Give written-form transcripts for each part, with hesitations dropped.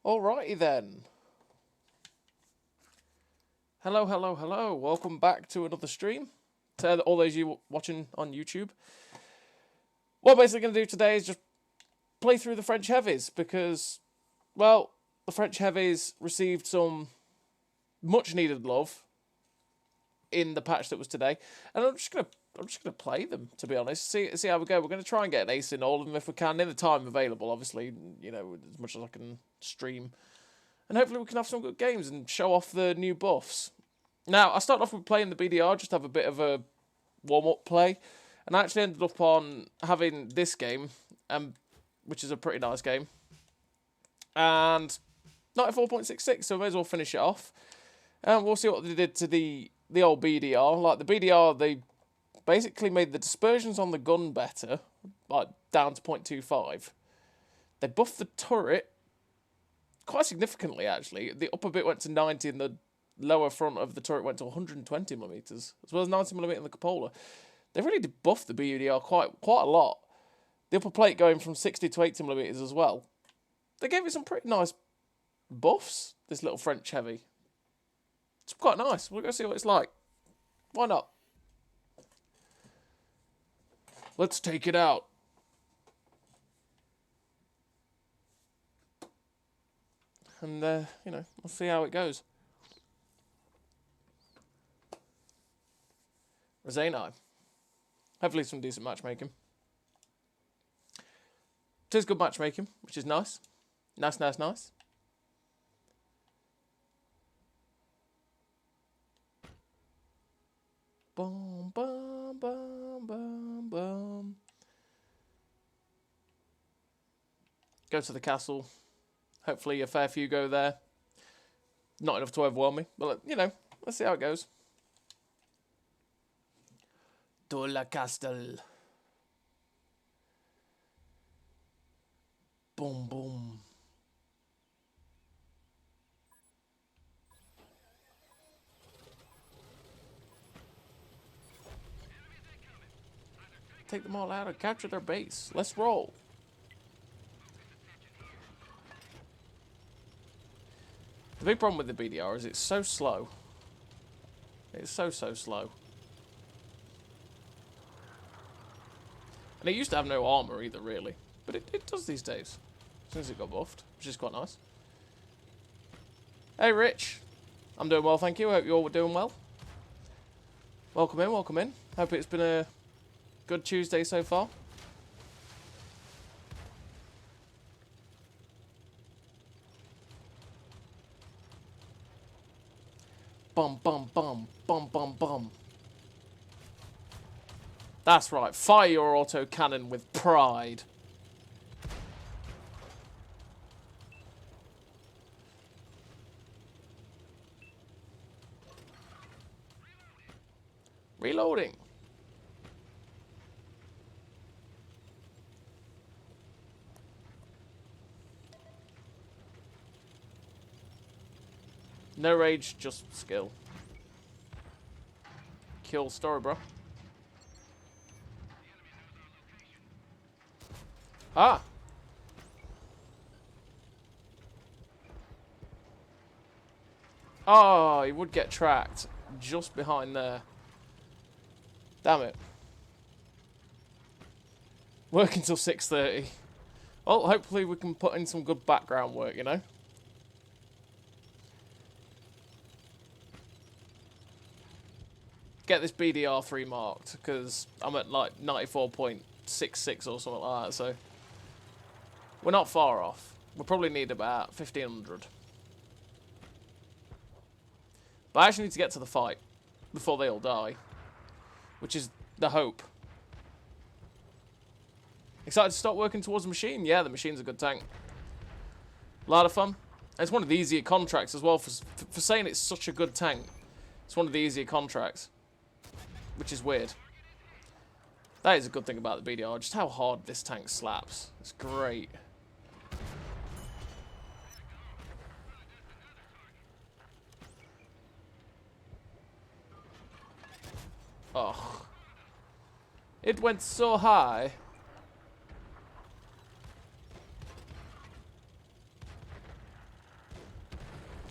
Alrighty then. Hello, hello, hello. Welcome back to another stream. To all those you watching on YouTube. What I'm basically going to do today is just play through the French heavies because, well, the French heavies received some much needed love in the patch that was today, and I'm just gonna play them, to be honest. See how we go. We're gonna try and get an ace in all of them if we can in the time available. Obviously, you know, as much as I can stream, and hopefully we can have some good games and show off the new buffs. Now, I started off with playing the BDR, just to have a bit of a warm-up play, and I actually ended up on having this game, which is a pretty nice game, and 94.66, so I may as well finish it off. And we'll see what they did to the old BDR. Like, the BDR, they basically made the dispersions on the gun better, like, down to 0.25. They buffed the turret quite significantly, actually. The upper bit went to 90 and the lower front of the turret went to 120mm, as well as 90mm in the cupola. They really did buff the BDR quite a lot. The upper plate going from 60 to 80mm as well. They gave it some pretty nice buffs, this little French heavy. It's quite nice. We're going to see what it's like. Why not? Let's take it out. And, you know, we'll see how it goes. Rosena. Hopefully some decent matchmaking. It is good matchmaking, which is nice. Nice. Boom, boom, boom, boom, boom. Go to the castle. Hopefully a fair few go there. Not enough to overwhelm me, but, you know, let's see how it goes. To la castle. Boom, boom. Take them all out and capture their base. Let's roll. The big problem with the BDR is it's so slow. It's so slow. And it used to have no armour either, really. But it does these days. Since it got buffed, which is quite nice. Hey, Rich. I'm doing well, thank you. I hope you're all doing well. Welcome in, welcome in. Hope it's been a good Tuesday so far. Bum, bum, bum, bum, bum, bum. That's right. Fire your auto cannon with pride. Reloading. No rage, just skill. Kill story, bro. Ah! Oh, he would get tracked just behind there. Damn it. Work until 6:30. Well, hopefully we can put in some good background work, you know? Get this BDR3 marked, because I'm at like 94.66 or something like that, so we're not far off. We'll probably need about 1,500. But I actually need to get to the fight before they all die, which is the hope. Excited to start working towards the machine? Yeah, the machine's a good tank. A lot of fun. It's one of the easier contracts as well, for saying it's such a good tank. It's one of the easier contracts, which is weird. That is a good thing about the BDR, just how hard this tank slaps. It's great. Oh. It went so high.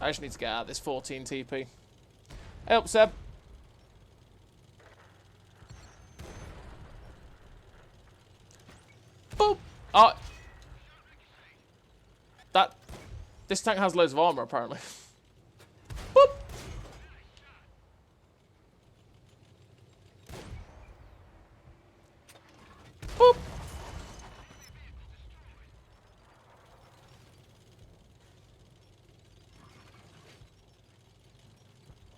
I just need to get out of this 14 TP. Help, Seb. Boop! Oh! This tank has loads of armor, apparently. Boop! Boop!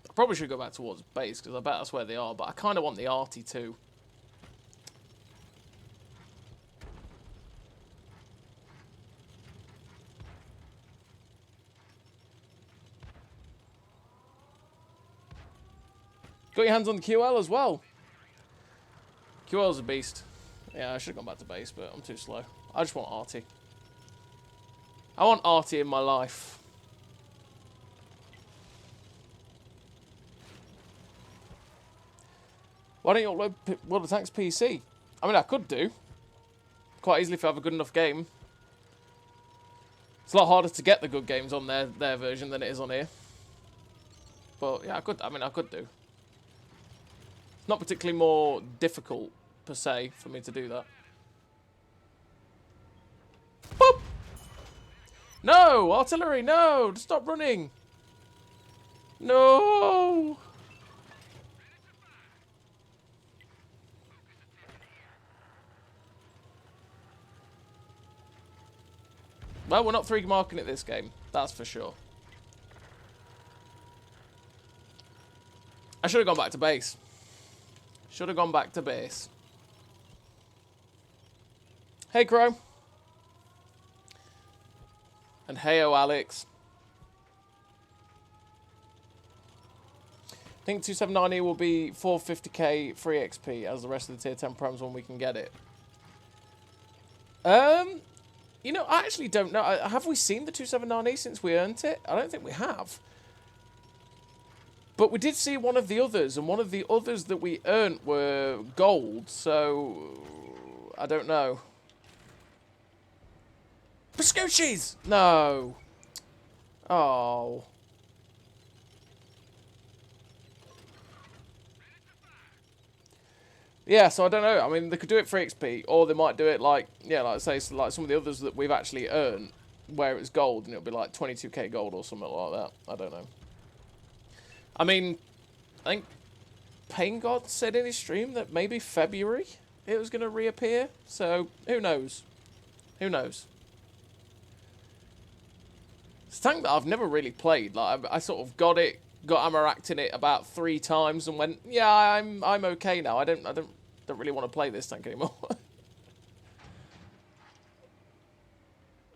I probably should go back towards base, because I bet that's where they are, but I kind of want the arty too. Got your hands on the QL as well. QL's a beast. Yeah, I should have gone back to base, but I'm too slow. I just want arty. I want arty in my life. Why don't you upload World of Tanks PC? I mean, I could do. Quite easily if I have a good enough game. It's a lot harder to get the good games on their version than it is on here. But yeah, I could do. It's not particularly more difficult, per se, for me to do that. Boop! No! Artillery, no! Stop running! No! Well, we're not 3 marking it this game. That's for sure. I should have gone back to base. Should have gone back to base. Hey, Crow. And hey-o, Alex. I think 279E will be 450k free XP as the rest of the tier 10 promos when we can get it. You know, I actually don't know. Have we seen the 279E since we earned it? I don't think we have. But we did see one of the others, and one of the others that we earned were gold, so I don't know. Pascucci's! No. Oh. Yeah, so I don't know. I mean, they could do it for XP, or they might do it like, yeah, like say, so like some of the others that we've actually earned, where it's gold, and it'll be like 22k gold or something like that. I don't know. I mean, I think Pain God said in his stream that maybe February it was going to reappear. So, who knows? Who knows? It's a tank that I've never really played. Like, I sort of got Amaraked in it about 3 times and went, yeah, I'm okay now. I don't really want to play this tank anymore.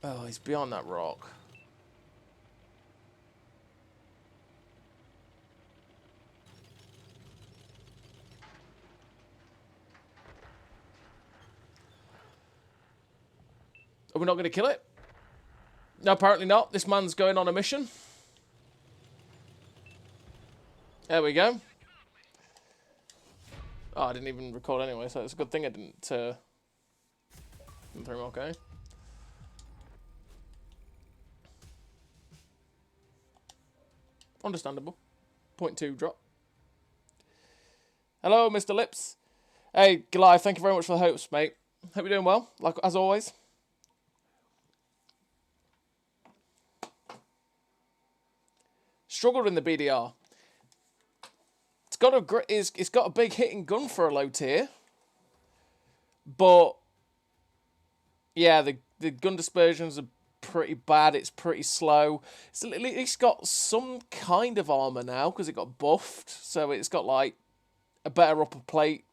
Oh, he's beyond that rock. Are we not going to kill it? No, apparently not. This man's going on a mission. There we go. Oh, I didn't even record anyway, so it's a good thing I didn't throw him okay. Understandable. 0.2 drop. Hello, Mr. Lips. Hey, Goliath, thank you very much for the hopes, mate. Hope you're doing well, like as always. Struggled in the BDR. It's got a big hitting gun for a low tier, but yeah, the gun dispersions are pretty bad. It's pretty slow. It's at least got some kind of armor now because it got buffed, so it's got like a better upper plate,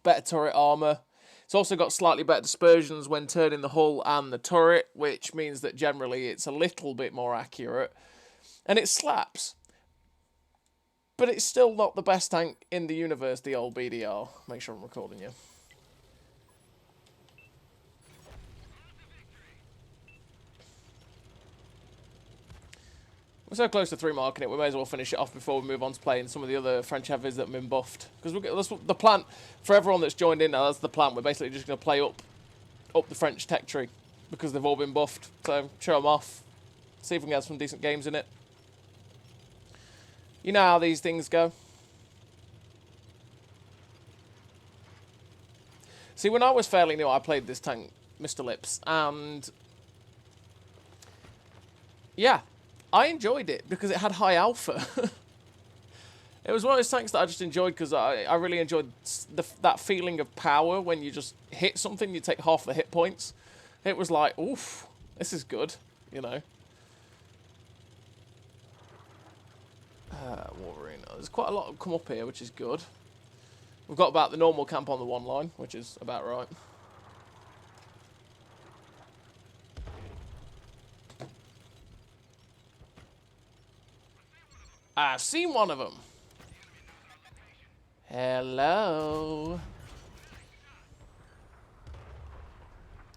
better turret armor. It's also got slightly better dispersions when turning the hull and the turret, which means that generally it's a little bit more accurate, and it slaps. But it's still not the best tank in the universe, the old BDR. Make sure I'm recording you. We're so close to 3 marking it, we may as well finish it off before we move on to playing some of the other French heavies that have been buffed. Because that's the plan, for everyone that's joined in now, that's the plan. We're basically just going to play up the French tech tree. Because they've all been buffed. So, show them off. See if we can get some decent games in it. You know how these things go. See, when I was fairly new, I played this tank, Mr. Lips, and yeah, I enjoyed it because it had high alpha. It was one of those tanks that I just enjoyed because I really enjoyed that feeling of power when you just hit something, you take half the hit points. It was like, oof, this is good, you know. Water arena. There's quite a lot come up here, which is good. We've got about the normal camp on the one line, which is about right. I've seen one of them. Hello.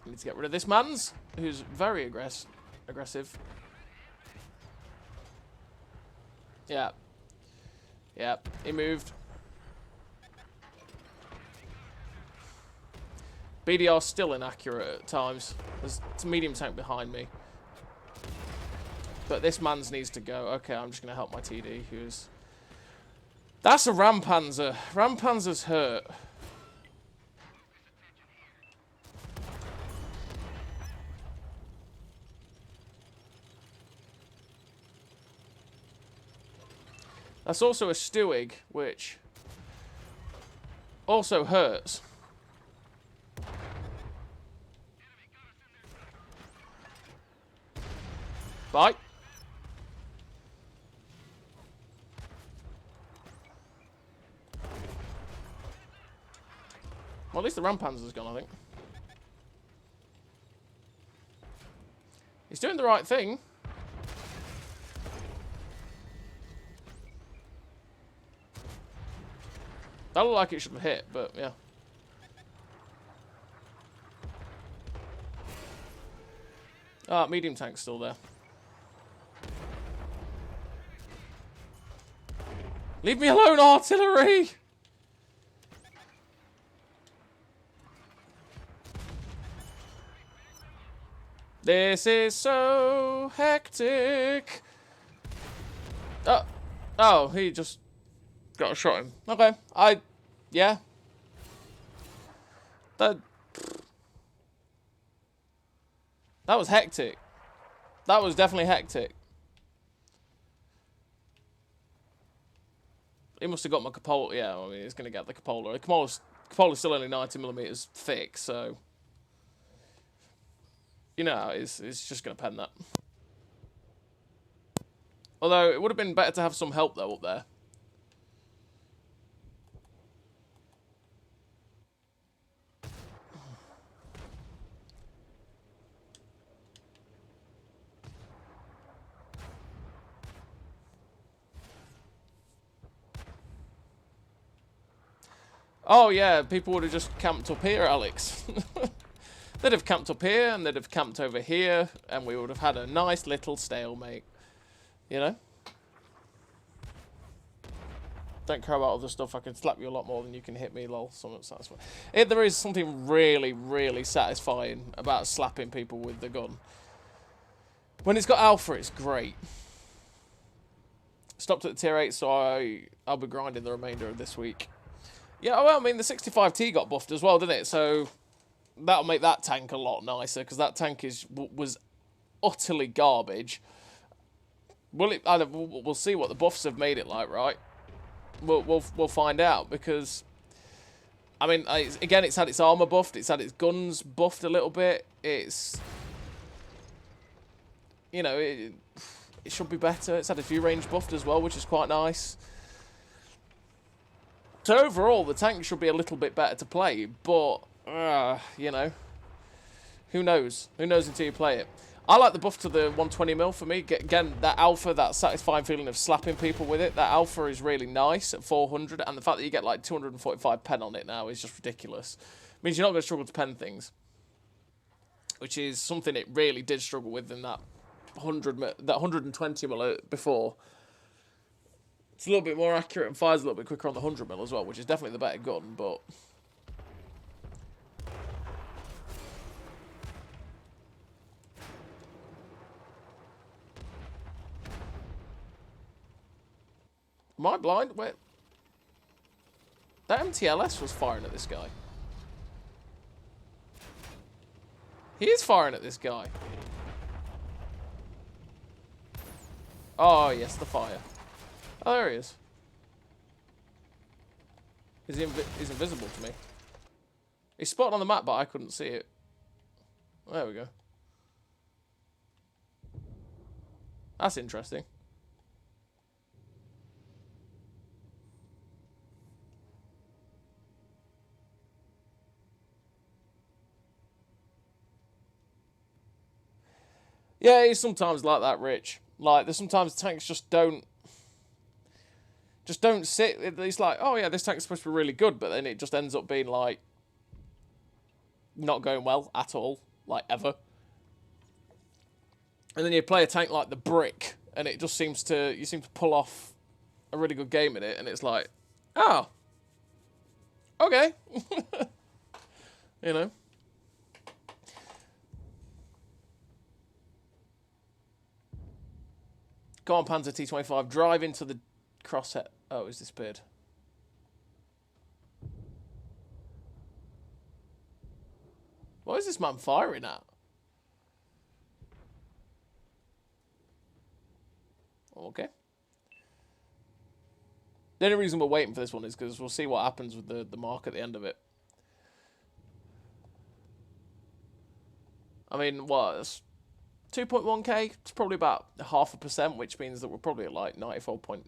I need to get rid of this man's, who's very aggressive. Yeah. Yeah, he moved. BDR's still inaccurate at times. There's a medium tank behind me. But this man's needs to go. Okay, I'm just going to help my TD, who's... That's a Rampanzer. Rampanzer's hurt. That's also a Stewig, which also hurts. Bye. Well, at least the Rampanzer's gone, I think. He's doing the right thing. That looked like it should have hit, but yeah. Ah, medium tank's still there. Leave me alone, artillery! This is so hectic. Oh, he just got a shot him. Okay, yeah. That was hectic. That was definitely hectic. He must have got my cupola. Yeah, I mean, he's going to get the cupola. The cupola's still only 90mm thick, so... You know, it's just going to pen that. Although, it would have been better to have some help, though, up there. Oh, yeah, people would have just camped up here, Alex. They'd have camped up here, and they'd have camped over here, and we would have had a nice little stalemate. You know? Don't care about other stuff. I can slap you a lot more than you can hit me, lol. Somewhat satisfying. There is something really, really satisfying about slapping people with the gun. When it's got alpha, it's great. Stopped at the tier 8, so I'll be grinding the remainder of this week. Yeah, well, I mean, the 65T got buffed as well, didn't it? So that'll make that tank a lot nicer, because that tank was utterly garbage. We'll see what the buffs have made it like, right? We'll find out, because I mean, again, it's had its armor buffed, it's had its guns buffed a little bit. It's, you know, it should be better. It's had a few range buffed as well, which is quite nice. So overall, the tank should be a little bit better to play, but you know, who knows? Who knows until you play it. I like the buff to the 120mm for me. Again, that alpha, that satisfying feeling of slapping people with it, that alpha is really nice at 400, and the fact that you get like 245 pen on it now is just ridiculous. It means you're not going to struggle to pen things, which is something it really did struggle with in that 120mm before. It's a little bit more accurate and fires a little bit quicker on the 100mm as well, which is definitely the better gun, but... Am I blind? Wait. That MTLS was firing at this guy. He is firing at this guy. Oh, yes, the fire. Oh, there he is. He's invisible to me. He's spotted on the map, but I couldn't see it. There we go. That's interesting. Yeah, he's sometimes like that, Rich. Like, there's sometimes tanks just don't sit. It's like, oh yeah, this tank's supposed to be really good, but then it just ends up being like not going well at all, like ever. And then you play a tank like the Brick, and it just seems to pull off a really good game in it, and it's like, oh, okay, you know. Go on, Panzer T-25, drive into the crosshair. Oh, it's disappeared. What is this man firing at? Okay. The only reason we're waiting for this one is because we'll see what happens with the mark at the end of it. I mean, what? It's 2.1k? It's probably about 0.5%, which means that we're probably at like 94.95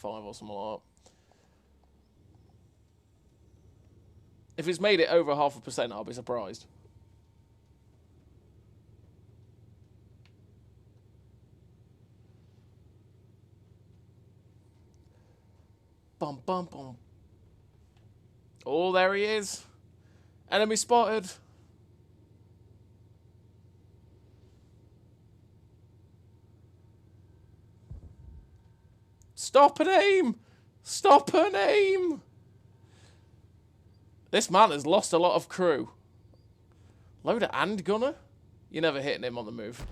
or something like that. If it's made it over 0.5%, I'll be surprised. Bum, bum, bum. Oh, there he is. Enemy spotted. Stop and aim! Stop and aim! This man has lost a lot of crew. Loader and gunner? You're never hitting him on the move.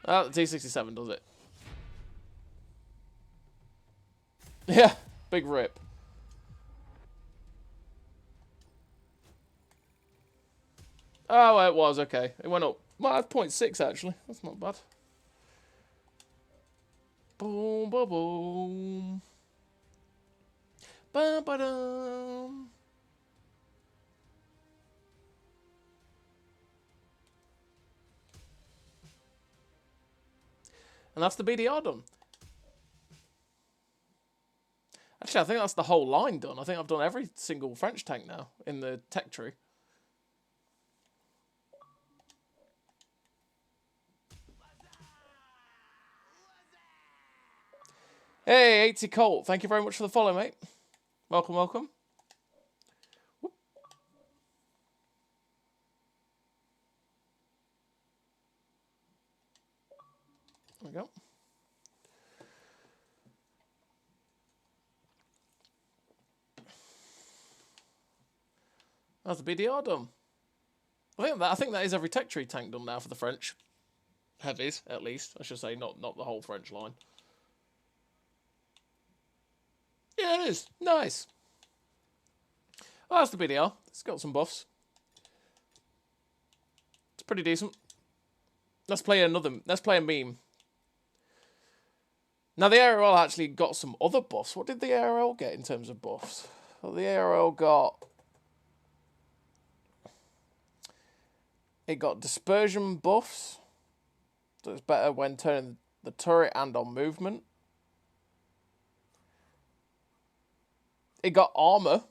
Oh, the T-67 does it. Yeah, big rip. Oh, it was, okay. It went up. Well, that's 0.6 actually. That's not bad. Boom, boom, boom. Ba ba dum. And that's the BDR done. Actually, I think that's the whole line done. I think I've done every single French tank now in the tech tree. Hey, 80 Colt. Thank you very much for the follow, mate. Welcome, welcome. Whoop. There we go. That's the BDR done. I think that is every tech tree tank done now for the French heavies, at least. I should say, not the whole French line. Yeah, it is. Nice. Oh, that's the BDR. It's got some buffs. It's pretty decent. Let's play a meme. Now, the ARL actually got some other buffs. What did the ARL get in terms of buffs? Well, the ARL got... It got dispersion buffs. So it's better when turning the turret and on movement. It got armor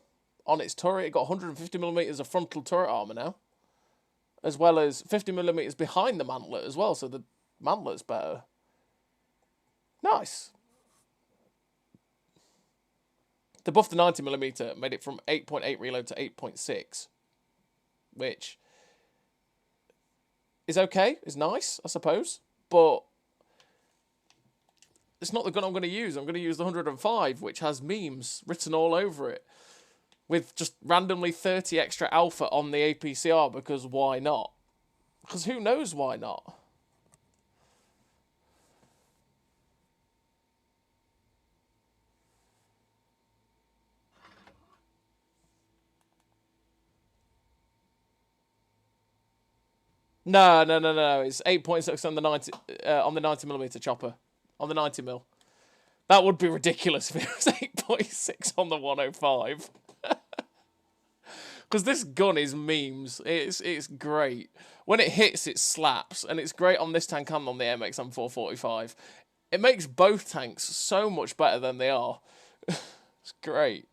on its turret. It got 150mm of frontal turret armor now. As well as 50mm behind the mantlet as well. So the mantlet's better. Nice. They buffed the 90mm, made it from 8.8 reload to 8.6. Which is okay. Is nice, I suppose. But it's not the gun I'm going to use. I'm going to use the 105, which has memes written all over it. With just randomly 30 extra alpha on the APCR, because why not? Because who knows why not? No, no, no, no. It's 8.6 on the 90mm chopper, on the 90mm. That would be ridiculous if it was 8.6 on the 105. Because this gun is memes. It's great. When it hits, it slaps, and it's great on this tank and on the MXM 445. It makes both tanks so much better than they are. It's great.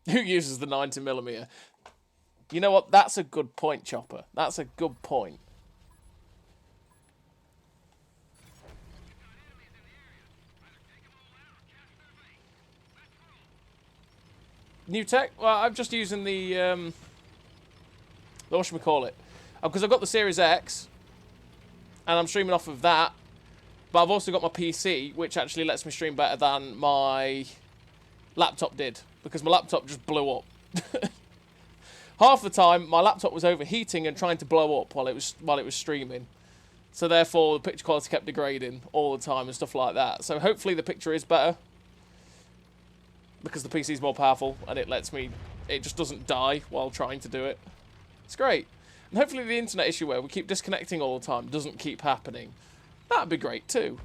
Who uses the 90mm? You know what? That's a good point, Chopper. That's a good point. New tech? Well, I'm just using the what should we call it? Because I've got the Series X, and I'm streaming off of that. But I've also got my PC, which actually lets me stream better than my laptop did, because my laptop just blew up. Half the time, my laptop was overheating and trying to blow up while it was streaming. So therefore, the picture quality kept degrading all the time and stuff like that. So hopefully the picture is better, because the PC is more powerful and it just doesn't die while trying to do it. It's great. And hopefully the internet issue where we keep disconnecting all the time doesn't keep happening. That'd be great too.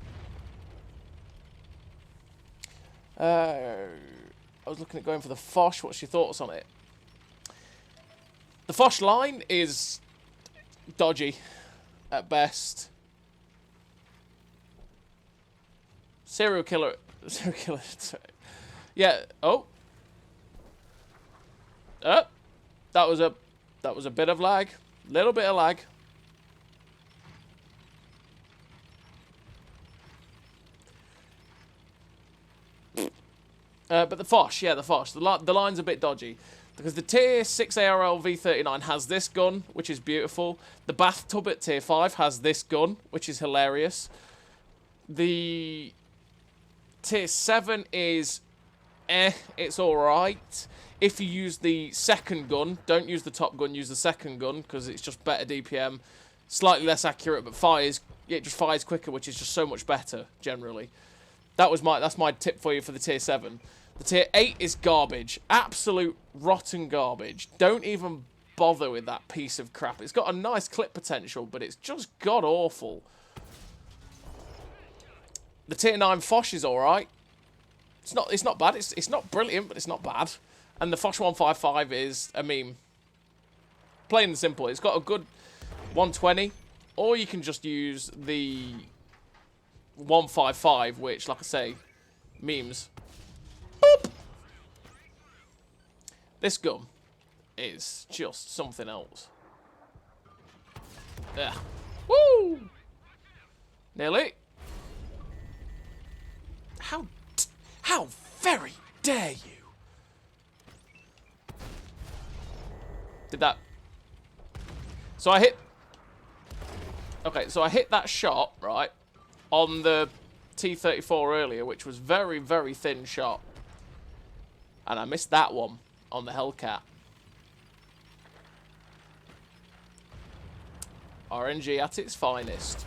I was looking at going for the Foch. What's your thoughts on it? The Foch line is dodgy at best. Serial killer. Yeah. Oh. That was a bit of lag. Little bit of lag. But the Foch, yeah, the Foch. The line's a bit dodgy. Because the Tier 6 ARL V39 has this gun, which is beautiful. The Bathtub at Tier 5 has this gun, which is hilarious. The Tier 7 is it's alright. If you use the second gun, don't use the top gun, use the second gun, because it's just better DPM. Slightly less accurate, but it just fires quicker, which is just so much better, generally. That's my tip for you for the Tier 7. The Tier 8 is garbage. Absolute rotten garbage. Don't even bother with that piece of crap. It's got a nice clip potential, but it's just god-awful. The Tier 9 Foch is alright. It's not bad. It's not brilliant, but it's not bad. And the Foch 155 is a meme. Plain and simple. It's got a good 120, or you can just use the 155, which, like I say, memes. Boop. This gun is just something else. Yeah. Woo! Nearly. How very dare you? Did that? So I hit. Okay, so I hit that shot, right, on the T-34 earlier, which was very, very thin shot. And I missed that one on the Hellcat. RNG at its finest.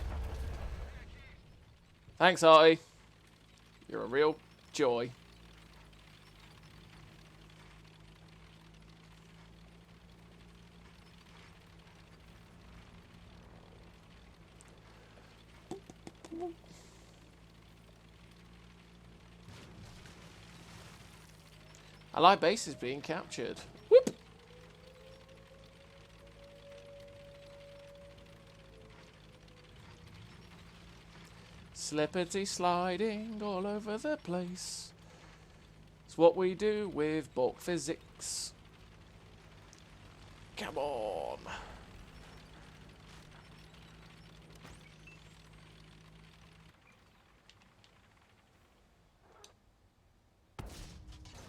Thanks, Artie. You're a real joy. Allied base is being captured. Whoop! Slippity sliding all over the place. It's what we do with bulk physics. Come on.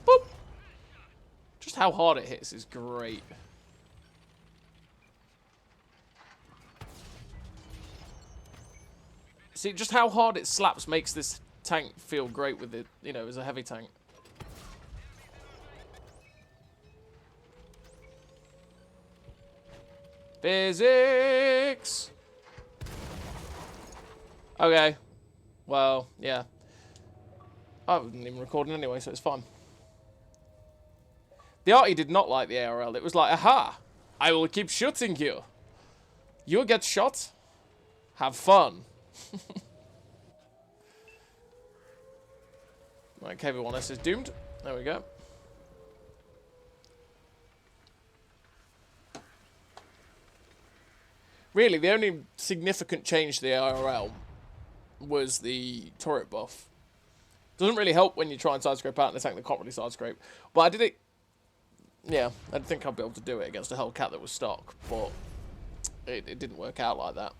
Boop! Just how hard it hits is great. See, just how hard it slaps makes this tank feel great with it, you know, as a heavy tank. Physics! Okay. Well, yeah. I wasn't even recording anyway, so it's fine. The arty did not like the ARL. It was like, aha, I will keep shooting you. You get shot. Have fun. Right, KV-1S is doomed. There we go. Really, the only significant change to the ARL was the turret buff. Doesn't really help when you try and side-scrape out in a tank that can't really side-scrape. But I did it... Yeah, I didn't think I'd be able to do it against a Hellcat that was stock, but it didn't work out like that.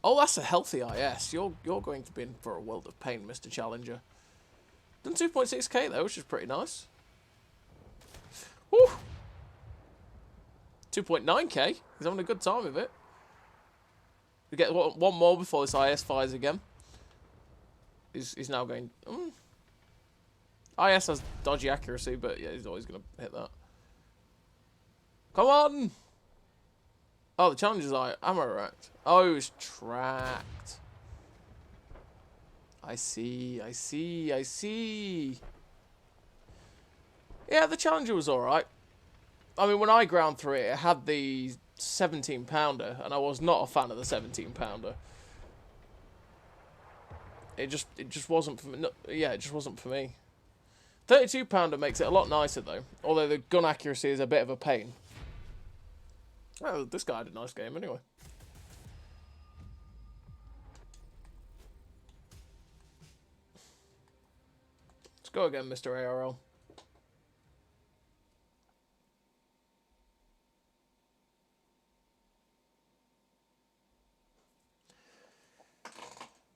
Oh, that's a healthy IS. You're going to be in for a world of pain, Mr. Challenger. Done 2.6k though, which is pretty nice. Woo! 2.9k. He's having a good time with it. We get one more before this IS fires again. He's now going... IS has dodgy accuracy, but yeah, he's always going to hit that. Come on! Oh, the Challenger's ammo racked. Oh, it was tracked. I see, I see, I see. Yeah, the Challenger was alright. I mean, when I ground through it, it had the 17-pounder, and I was not a fan of the 17-pounder. It just wasn't for me. No, yeah, it just wasn't for me. 32-pounder makes it a lot nicer, though. Although the gun accuracy is a bit of a pain. Oh, this guy had a nice game anyway. Let's go again, Mr. ARL.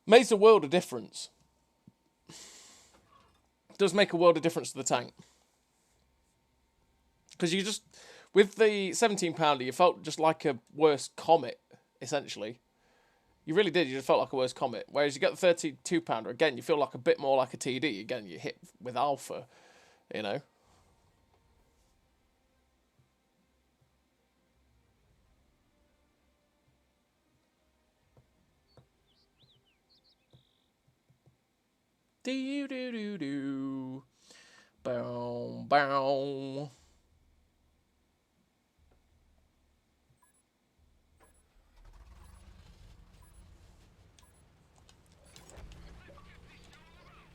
Makes a world of difference. Does make a world of difference to the tank. Because you just... With the 17-pounder, you felt just like a worse Comet, essentially. You really did. You just felt like a worse Comet. Whereas you get the 32-pounder, again, you feel like a bit more like a TD. Again, you hit with alpha, you know. Do-do-do-do. Bow, bow.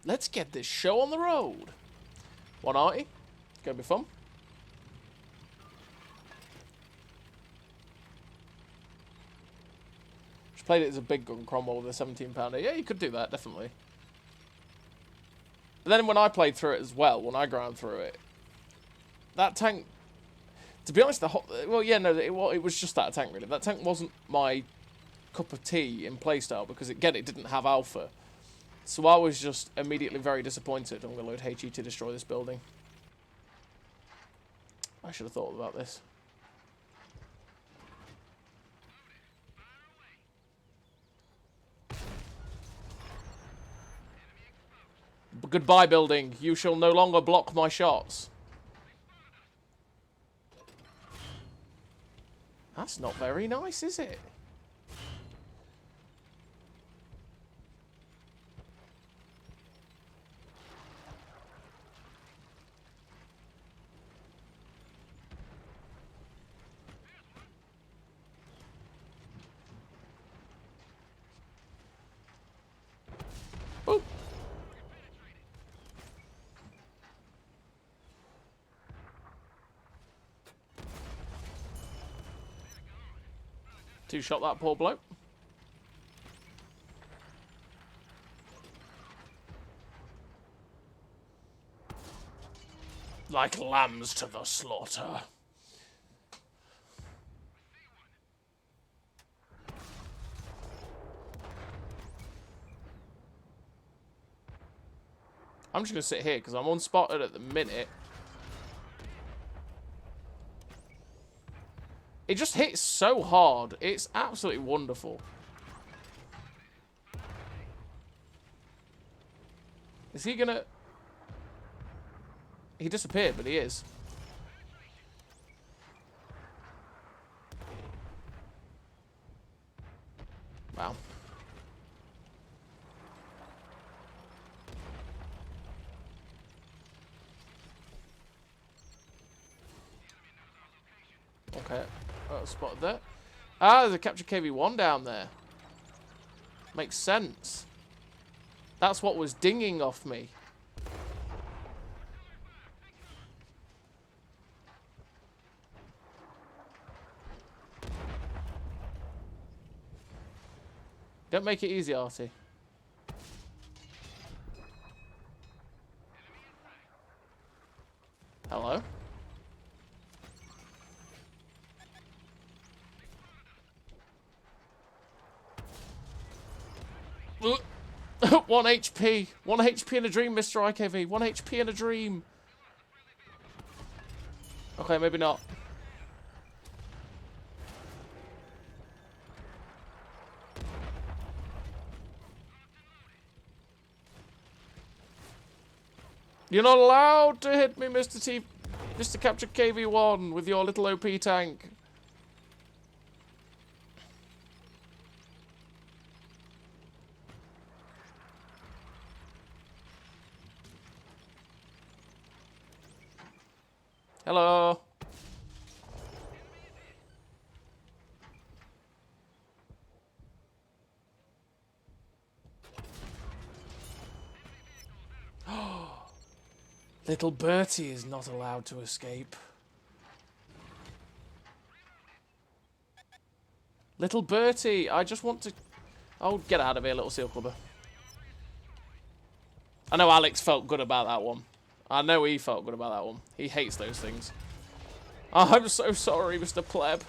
Let's get this show on the road. 190. It's going to be fun. Just played it as a big gun Cromwell with a 17-pounder. Yeah, you could do that, definitely. But then when I played through it as well, when I ground through it, that tank... To be honest, well, yeah, no, it was just that tank, really. That tank wasn't my cup of tea in playstyle because, again, it didn't have alpha. So I was just immediately very disappointed. I'm going to load HE to destroy this building. I should have thought about this. Goodbye, building. You shall no longer block my shots. That's not very nice, is it? Boop. Two-shot that poor bloke. Like lambs to the slaughter. I'm just going to sit here because I'm unspotted at the minute. It just hits so hard. It's absolutely wonderful. Is he going to... He disappeared, but he is. Wow. Okay, spotted that. Ah, there's a captured KV-1 down there. Makes sense. That's what was dinging off me. Don't make it easy, Artie. Hello? One HP. 1 HP in a dream, Mr. IKV. 1 HP in a dream. Okay, maybe not. You're not allowed to hit me, Mr. Capture KV-1 with your little OP tank. Hello. Little Bertie is not allowed to escape. Little Bertie, I just want to... Oh, get out of here, little seal clubber. I know Alex felt good about that one. I know he felt good about that one. He hates those things. Oh, I'm so sorry, Mr. Pleb.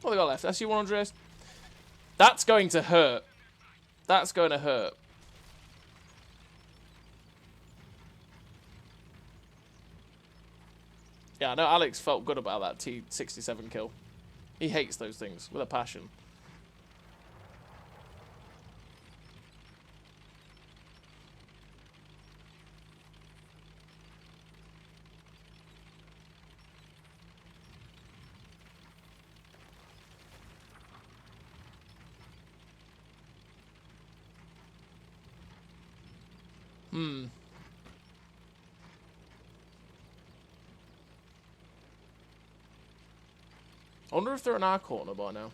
What have they got left? SU-100. That's going to hurt. That's going to hurt. Yeah, I know Alex felt good about that T-67 kill. He hates those things with a passion. I wonder if they're in our corner by now.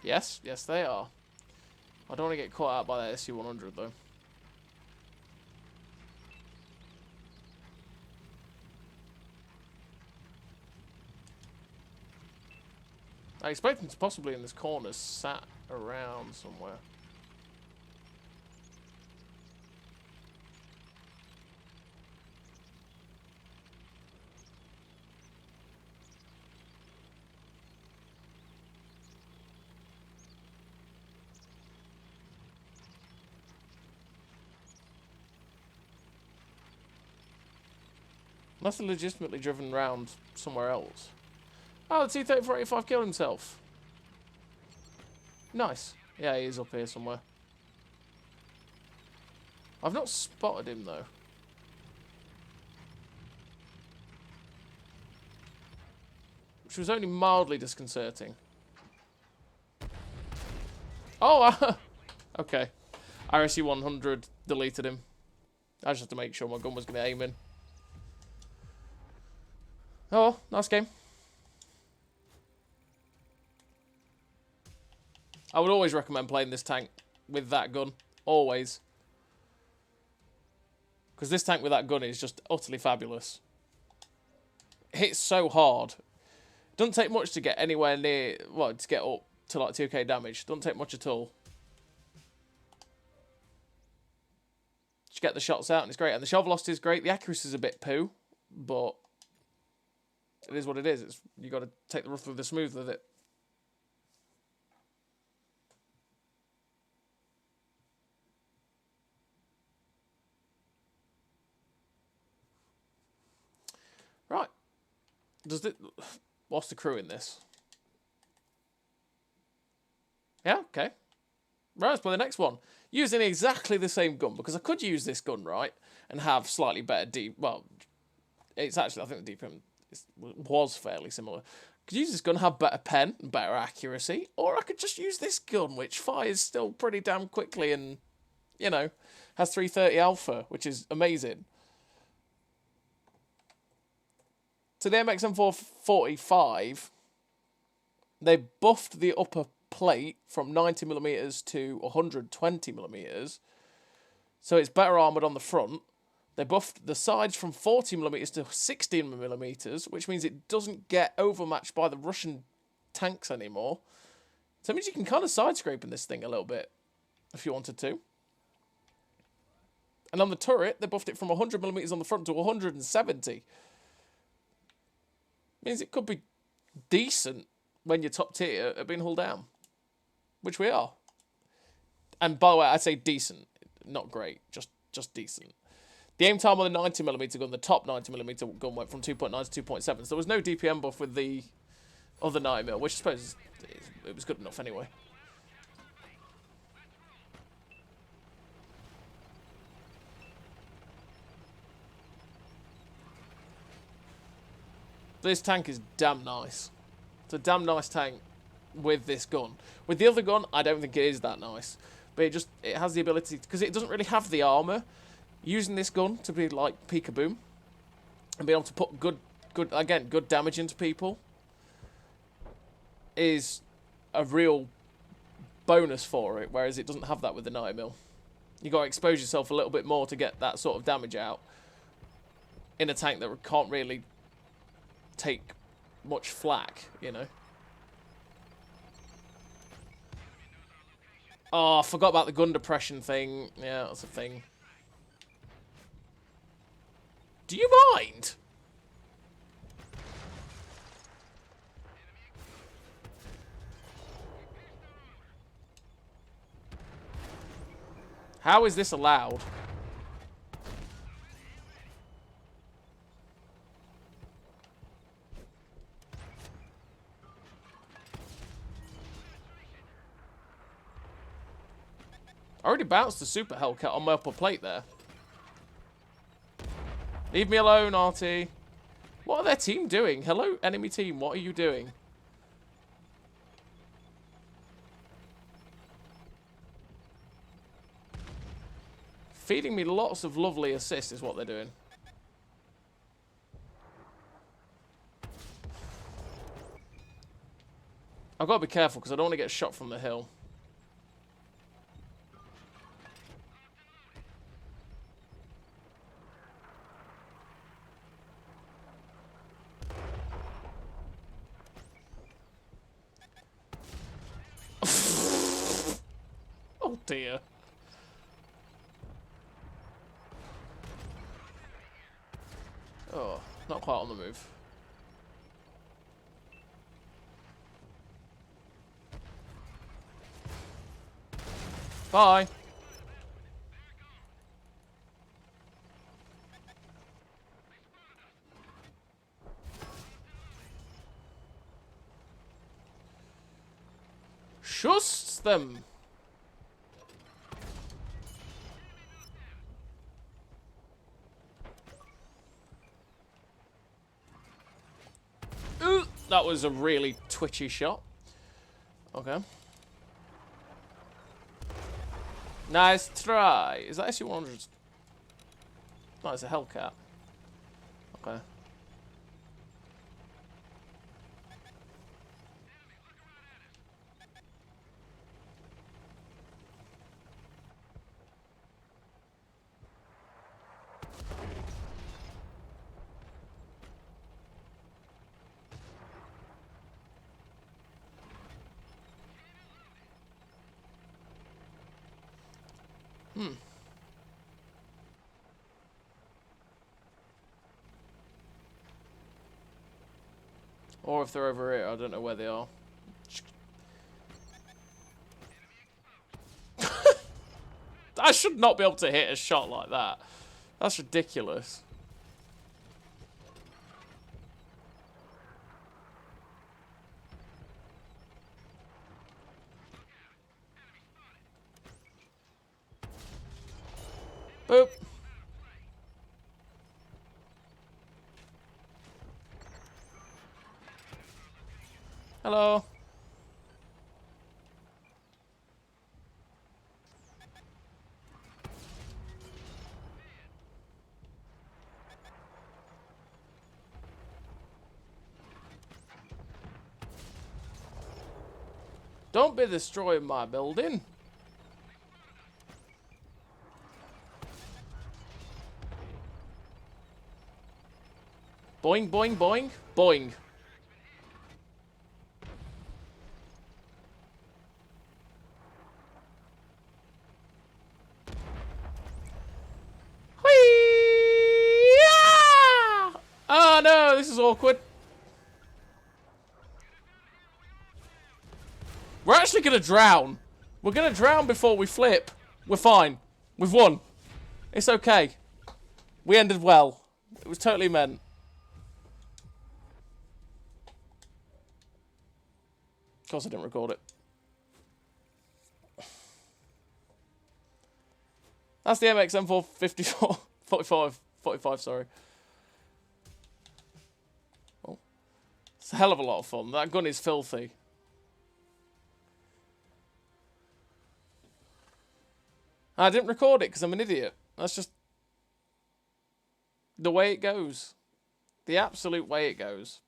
Yes, yes they are. I don't want to get caught out by that SU-100 though. I expect them to possibly in this corner, sat around somewhere. Unless they're legitimately driven round somewhere else. Oh, the T-3485 killed himself. Nice. Yeah, he is up here somewhere. I've not spotted him, though. Which was only mildly disconcerting. Oh, okay. RSU-100 deleted him. I just had to make sure my gun was going to aim in. Oh, nice game. I would always recommend playing this tank with that gun. Always. Because this tank with that gun is just utterly fabulous. It hits so hard. Doesn't take much to get anywhere near... Well, to get up to like 2k damage. Doesn't take much at all. Just get the shots out and it's great. And the shot velocity is great. The accuracy is a bit poo. But it is what it is. You got to take the rough with the smooth with it. Right. What's the crew in this? Yeah, okay. Right, let's play the next one. Using exactly the same gun, because I could use this gun, right, and have slightly better well, it's actually, I think the DPM was fairly similar. I could use this gun, have better pen, and better accuracy, or I could just use this gun, which fires still pretty damn quickly and, you know, has 330 alpha, which is amazing. So the MXM445, they buffed the upper plate from 90mm to 120mm, so it's better armoured on the front. They buffed the sides from 40mm to 16mm, which means it doesn't get overmatched by the Russian tanks anymore. So it means you can kind of side-scrape in this thing a little bit, if you wanted to. And on the turret, they buffed it from 100mm on the front to 170. Means it could be decent when you're top tier at being hull down, which we are. And by the way, I'd say decent, not great, just decent. The aim time on the 90mm gun, the top 90mm gun, went from 2.9 to 2.7. So there was no DPM buff with the other 90mm, which I suppose it was good enough anyway. This tank is damn nice. It's a damn nice tank with this gun. With the other gun, I don't think it is that nice. But it has the ability, because it doesn't really have the armour. Using this gun to be like peekaboo and be able to put good damage into people is a real bonus for it, whereas it doesn't have that with the 90mm. You got to expose yourself a little bit more to get that sort of damage out in a tank that can't really take much flack, you know. Oh, I forgot about the gun depression thing. Yeah, that's a thing. Do you mind? How is this allowed? I already bounced the super Hellcat on my upper plate there. Leave me alone, RT. What are their team doing? Hello, enemy team. What are you doing? Feeding me lots of lovely assists is what they're doing. I've got to be careful because I don't want to get shot from the hill. Oh dear. Oh, not quite on the move. Bye. Shusts them. Ooh, that was a really twitchy shot. Okay. Nice try. Is that SU-100? No, it's a Hellcat. Okay. Or if they're over here, I don't know where they are. I should not be able to hit a shot like that. That's ridiculous. Boop. Hello. Don't be destroying my building. Boing, boing, boing, boing. Whee! Ah! Oh no, this is awkward. We're actually gonna drown. We're gonna drown before we flip. We're fine. We've won. It's okay. We ended well. It was totally meant. Of course I didn't record it. That's the MX M454, 45, sorry. Oh. It's a hell of a lot of fun. That gun is filthy. I didn't record it because I'm an idiot. That's just the way it goes. The absolute way it goes.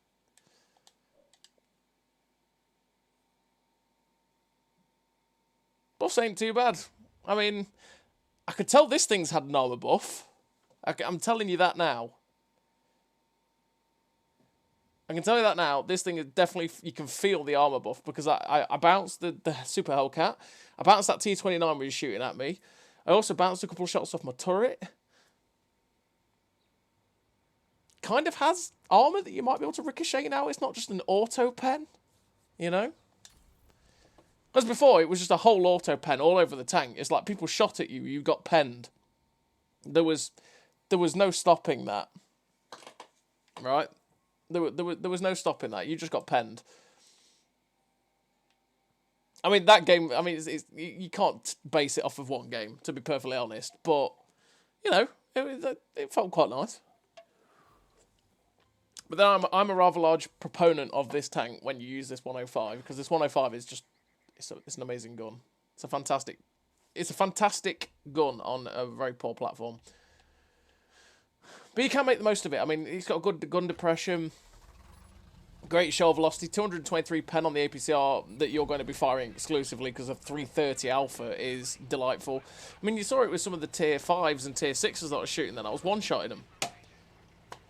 Buffs ain't too bad. I mean, I could tell this thing's had an armor buff. I'm telling you that now. I can tell you that now. This thing is definitely, you can feel the armor buff because I bounced the Super Hellcat. I bounced that T-29 when he was shooting at me. I also bounced a couple of shots off my turret. Kind of has armor that you might be able to ricochet now. It's not just an auto pen, you know? Because before, it was just a whole auto pen all over the tank. It's like people shot at you, you got penned. There was no stopping that. Right? There was no stopping that. You just got penned. I mean, that game, I mean, you can't base it off of one game, to be perfectly honest. But, you know, it felt quite nice. But then I'm a rather large proponent of this tank when you use this 105, because this 105 is just, it's an amazing gun. It's a fantastic gun on a very poor platform. But you can make the most of it. I mean, it's got good gun depression, great shell velocity, 223 pen on the APCR that you're going to be firing exclusively because of 330 alpha is delightful. I mean, you saw it with some of the tier 5s and tier 6s that I was shooting then. I was one-shotting them,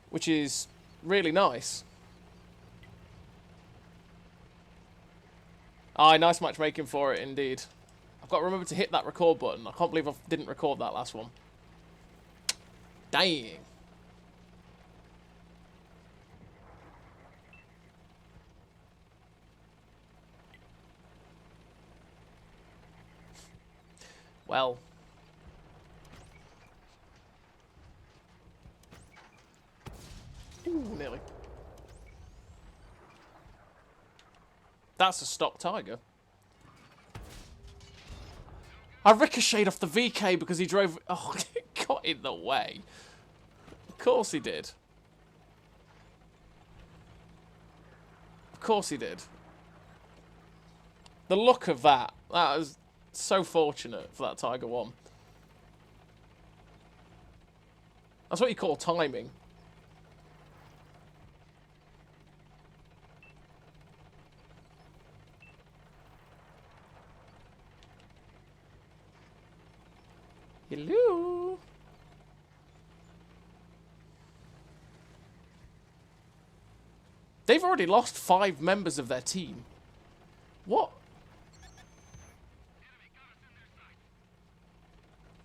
which is really nice. Aye, nice matchmaking for it indeed. I've got to remember to hit that record button. I can't believe I didn't record that last one. Dang. Well. Ooh, nearly. That's a stock Tiger. I ricocheted off the VK because he drove... Oh, it got in the way. Of course he did. Of course he did. The look of that. That was so fortunate for that Tiger 1. That's what you call timing. Hello. They've already lost 5 members of their team. What?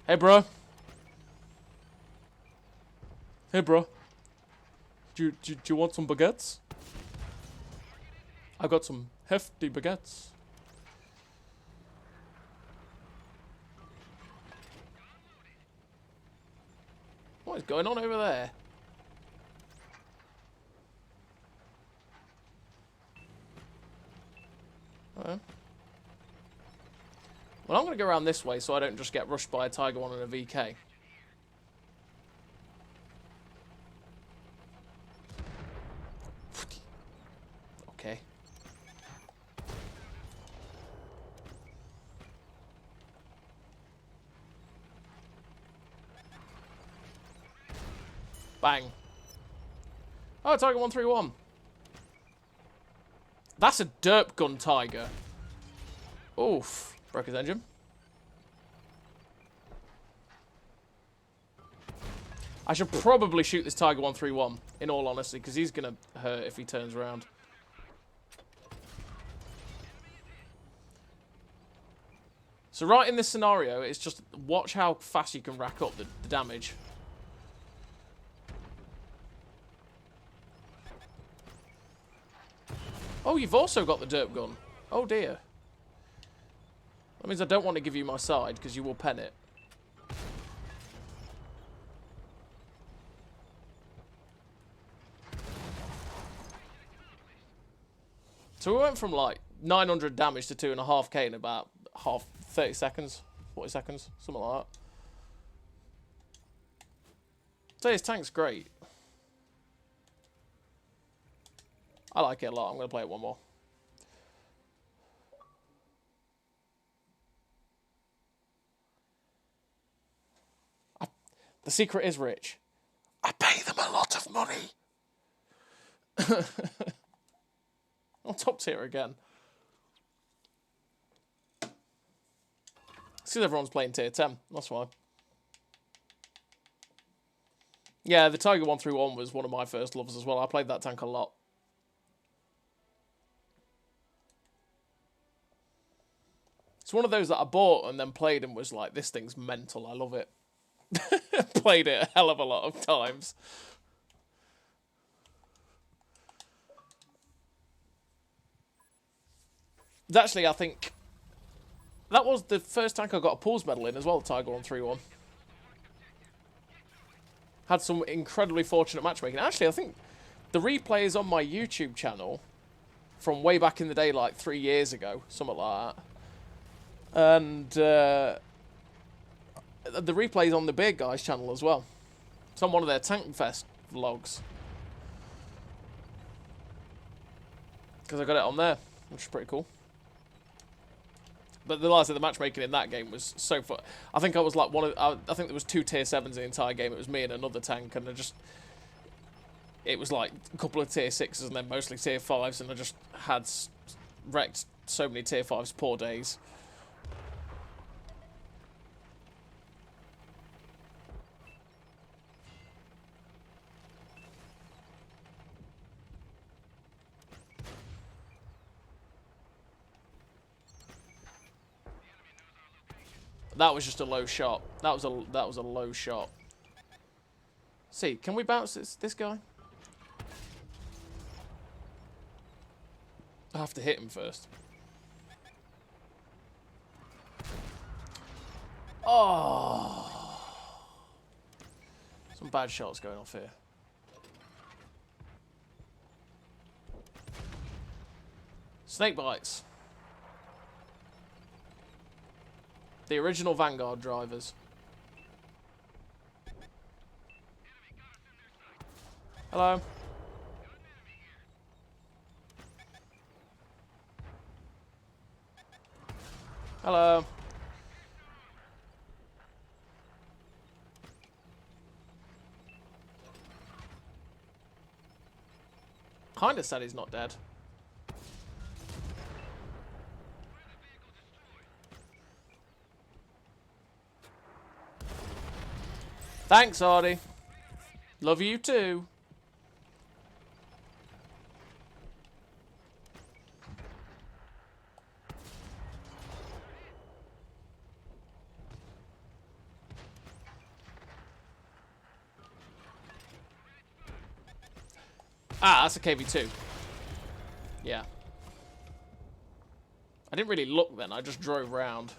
Hey, bro. Hey, bro. Do you want some baguettes? I got some hefty baguettes. What is going on over there? Well, I'm going to go around this way so I don't just get rushed by a Tiger 1 and a VK. Bang. Oh, Tiger 131. That's a derp gun Tiger. Oof. Broke his engine. I should probably shoot this Tiger 131, in all honesty, because he's going to hurt if he turns around. So right in this scenario, it's just watch how fast you can rack up the damage. Oh, you've also got the derp gun. Oh dear. That means I don't want to give you my side, because you will pen it. So we went from like 900 damage to 2.5k in about 30 seconds, 40 seconds, something like that. So his tank's great. I like it a lot. I'm going to play it one more. The secret is rich. I pay them a lot of money. On top tier again. It's because everyone's playing tier 10. That's why. Yeah, the Tiger 131 was one of my first loves as well. I played that tank a lot. It's one of those that I bought and then played and was like, this thing's mental. I love it. Played it a hell of a lot of times. Actually, I think that was the first tank I got a pools medal in as well, the Tiger 131. Had some incredibly fortunate matchmaking. Actually, I think the replay is on my YouTube channel from way back in the day, like 3 years ago, something like that. And the replay is on the Big Guys channel as well. It's on one of their Tank Fest vlogs. Because I got it on there, which is pretty cool. But the last of the matchmaking in that game was so fun. I think I was like I think there was 2 tier 7s in the entire game. It was me and another tank, and it was like a couple of tier 6s and then mostly tier 5s, and I just had wrecked so many tier 5s poor days. That was just a low shot. That was a low shot. See, can we bounce this guy? I have to hit him first. Oh, some bad shots going off here. Snake bites. The original Vanguard drivers. Hello. Hello. Kinda sad he's not dead. Thanks, Artie. Love you too. Ah, that's a KV2. Yeah. I didn't really look then, I just drove round.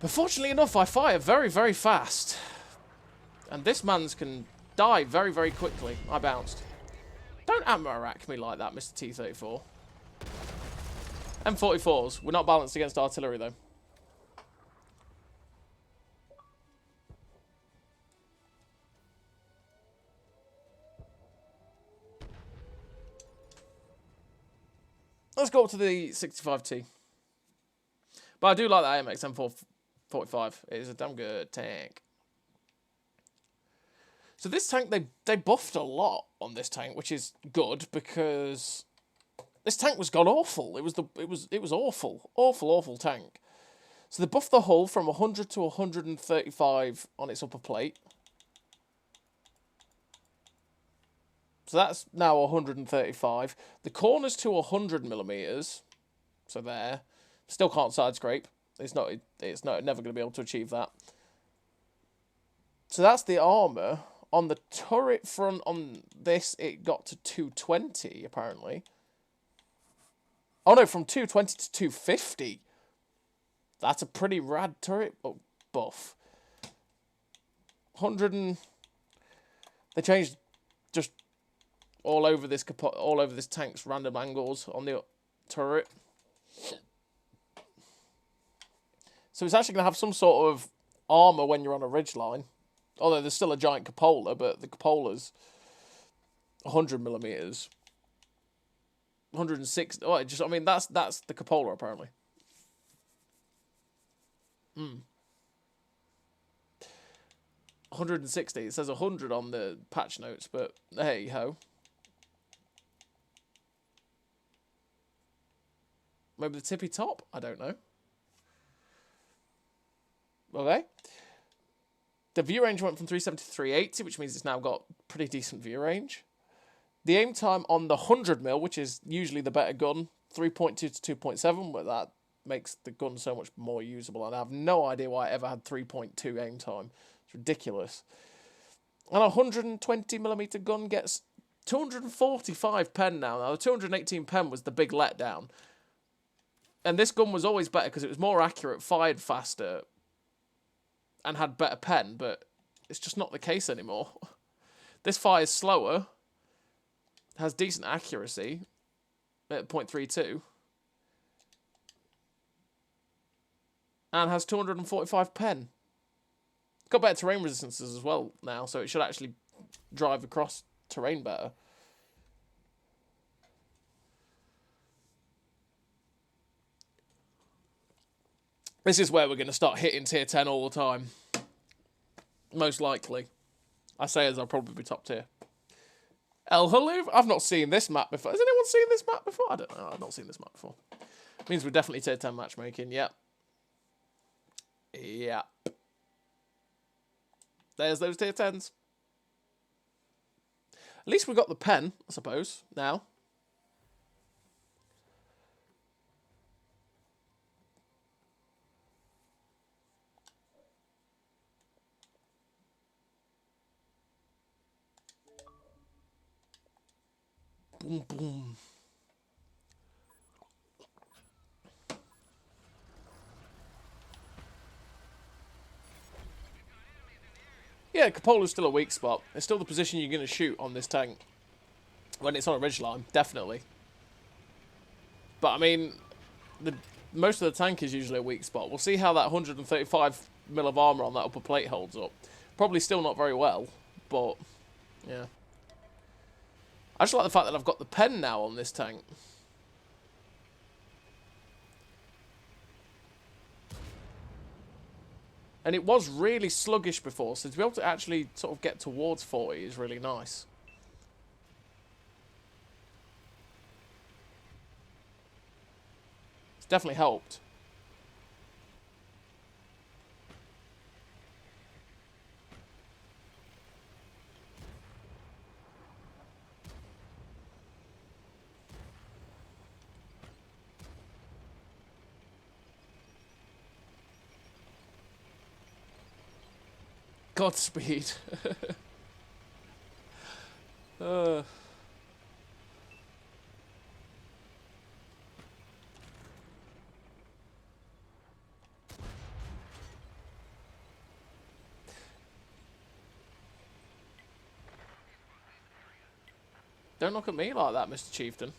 But fortunately enough, I fire very, very fast. And this man's can die very, very quickly. I bounced. Don't ammo rack me like that, Mr. T-34. M44s. We're not balanced against artillery, though. Let's go up to the 65T. But I do like that AMX M445. It is a damn good tank. So this tank, they buffed a lot on this tank, which is good because this tank was god awful. It was awful, awful tank. So they buffed the hull from 100 to 135 on its upper plate. So that's now 135. The corners to 100 millimeters. So there, still can't side scrape. It's never going to be able to achieve that. So that's the armor. On the turret front on this, it got to 220 apparently. Oh no, from 220 to 250. That's a pretty rad turret buff. 100 and they changed just all over this tank's random angles on the turret. So it's actually going to have some sort of armor when you're on a ridgeline. Although there's still a giant cupola, but the cupola's 100 millimeters. 160. Oh, I mean, that's the cupola apparently. 160. It says 100 on the patch notes, but hey ho. Maybe the tippy top? I don't know. Okay. The view range went from 370 to 380, which means it's now got pretty decent view range. The aim time on the 100mm, which is usually the better gun, 3.2 to 2.7, but that makes the gun so much more usable. And I have no idea why I ever had 3.2 aim time. It's ridiculous. And a 120mm gun gets 245 pen now. Now, the 218 pen was the big letdown. And this gun was always better because it was more accurate, fired faster, and had better pen, but it's just not the case anymore. This fires slower, has decent accuracy at 0.32, and has 245 pen. Got better terrain resistances as well now, so it should actually drive across terrain better. This is where we're going to start hitting tier 10 all the time. Most likely. I say as I'll probably be top tier. El Haluf? I've not seen this map before. Has anyone seen this map before? I don't know. I've not seen this map before. Means we're definitely tier 10 matchmaking. Yep. Yep. There's those tier 10s. At least we got the pen, I suppose, now. Boom, boom. Yeah, Cupola's still a weak spot. It's still the position you're going to shoot on this tank. When it's on a ridgeline, definitely. But, I mean, most of the tank is usually a weak spot. We'll see how that 135mm of armour on that upper plate holds up. Probably still not very well, but, yeah. I just like the fact that I've got the pen now on this tank. And it was really sluggish before, so to be able to actually sort of get towards 40 is really nice. It's definitely helped. Godspeed. Don't look at me like that, Mr. Chieftain.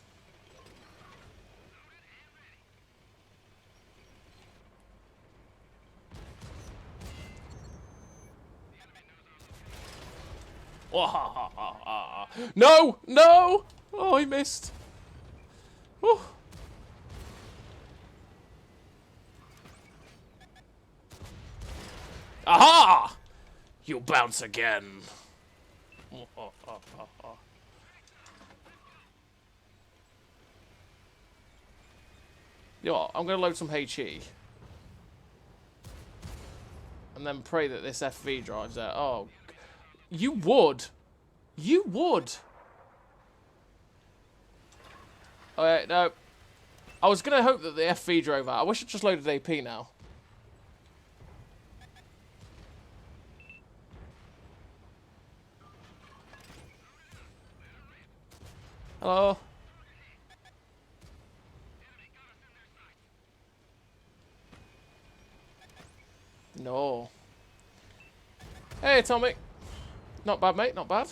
No! No! Oh, he missed. Oh. Aha! You bounce again. You know what? I'm going to load some HE. And then pray that this FV drives out. Oh, you would. You would. Oh, wait, no. I was going to hope that the FV drove out. I wish it just loaded AP now. Hello? No. Hey, Tommy. Not bad, mate. Not bad.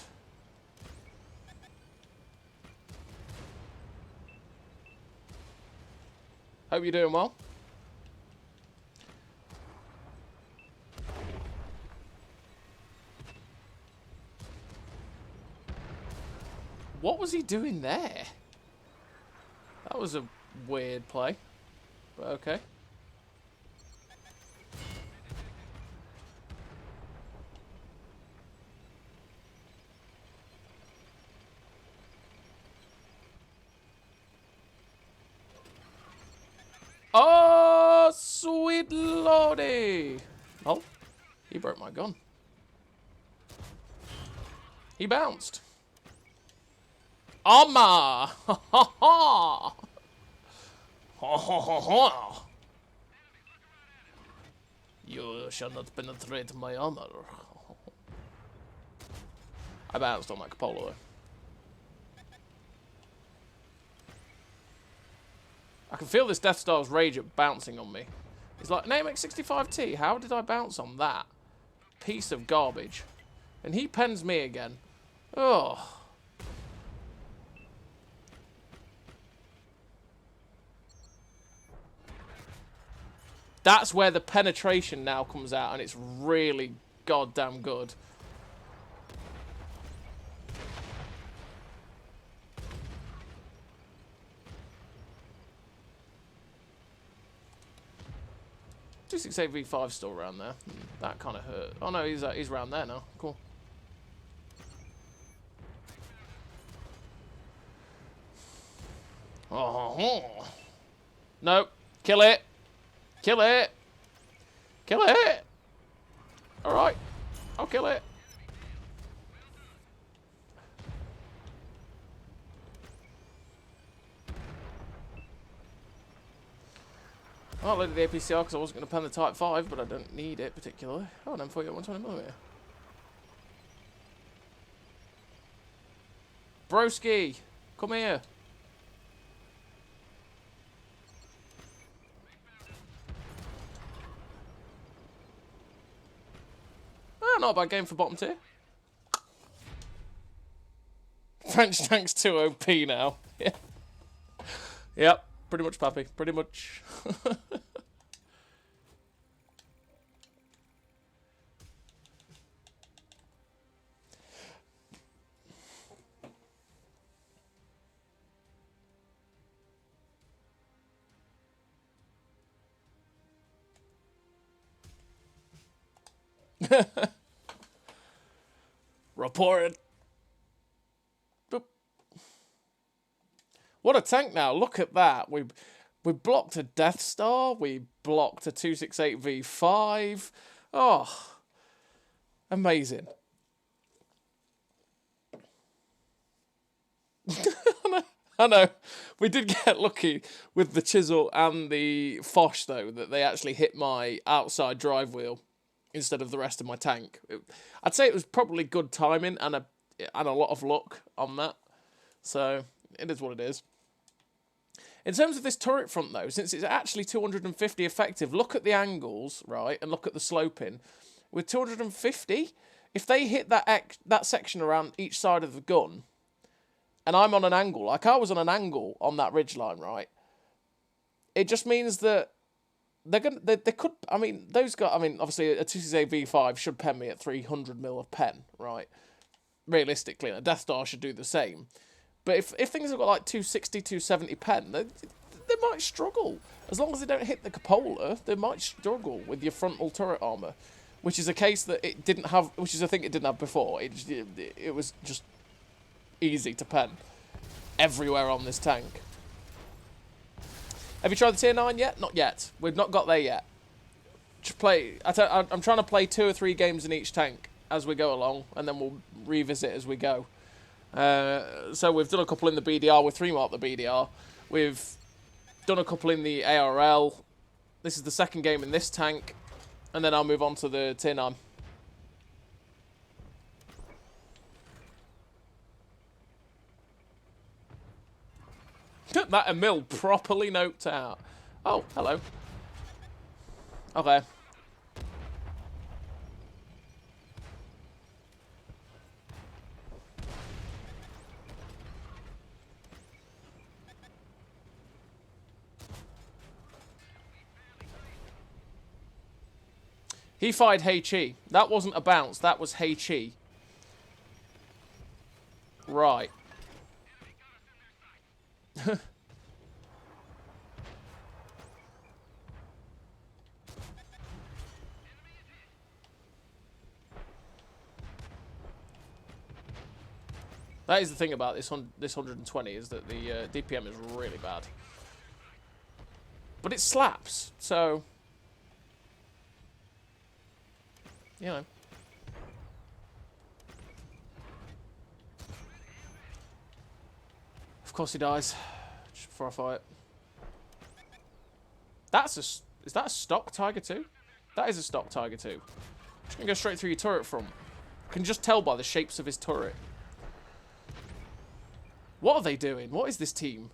Hope you're doing well. What was he doing there? That was a weird play. But okay. Oh, sweet lordy. Oh, he broke my gun. He bounced. Armour! Ha ha ha! Ha ha ha ha! You shall not penetrate my armor. I bounced on my cupola though. I can feel this Death Star's rage at bouncing on me. He's like, an AMX-65T, how did I bounce on that piece of garbage? And he pens me again. Oh. That's where the penetration now comes out, and it's really goddamn good. V5 still around there. That kind of hurt. Oh no, he's around there now. Cool. Oh. Nope. Kill it. Kill it. Kill it. All right. I'll kill it. I loaded the APCR because I wasn't going to pen the Type 5, but I don't need it particularly. Oh, and M40 at 120mm. Broski, come here. Oh, not a bad game for bottom tier. French tank's too OP now. Yeah. Yep. Pretty much, Pappy. Pretty much. Reported. Boop. What a tank now. Look at that. We blocked a Death Star. We blocked a 268V5. Oh, amazing. I know. We did get lucky with the chisel and the Foch, though, that they actually hit my outside drive wheel instead of the rest of my tank. I'd say it was probably good timing and a lot of luck on that. So, it is what it is. In terms of this turret front, though, since it's actually 250 effective, look at the angles, right, and look at the sloping. With 250, if they hit that section around each side of the gun, and I'm on an angle, like I was on an angle on that ridgeline, right, it just means that they could, I mean, those guys, I mean, obviously a 268 V5 should pen me at 300mm of pen, right, realistically, and a Death Star should do the same. But if things have got like 260, 270 pen, they might struggle. As long as they don't hit the cupola, they might struggle with your frontal turret armour. which is a case that it didn't have, which is a thing it didn't have before. It was just easy to pen everywhere on this tank. Have you tried the tier 9 yet? Not yet. We've not got there yet. I'm trying to play 2 or 3 games in each tank as we go along, and then we'll revisit as we go. So we've done a couple in the BDR. We've 3-marked the BDR. We've done a couple in the ARL. This is the second game in this tank, and then I'll move on to the tier 9. That Emil properly noped out. Oh, hello. Okay. He fired HE. That wasn't a bounce. That was HE. Right. That is the thing about this 120, is that the DPM is really bad. But it slaps, so... You know. Of course he dies. Just before I fight. Is that a stock Tiger 2? That is a stock Tiger 2. Just gonna go straight through your turret from. You can just tell by the shapes of his turret. What are they doing? What is this team?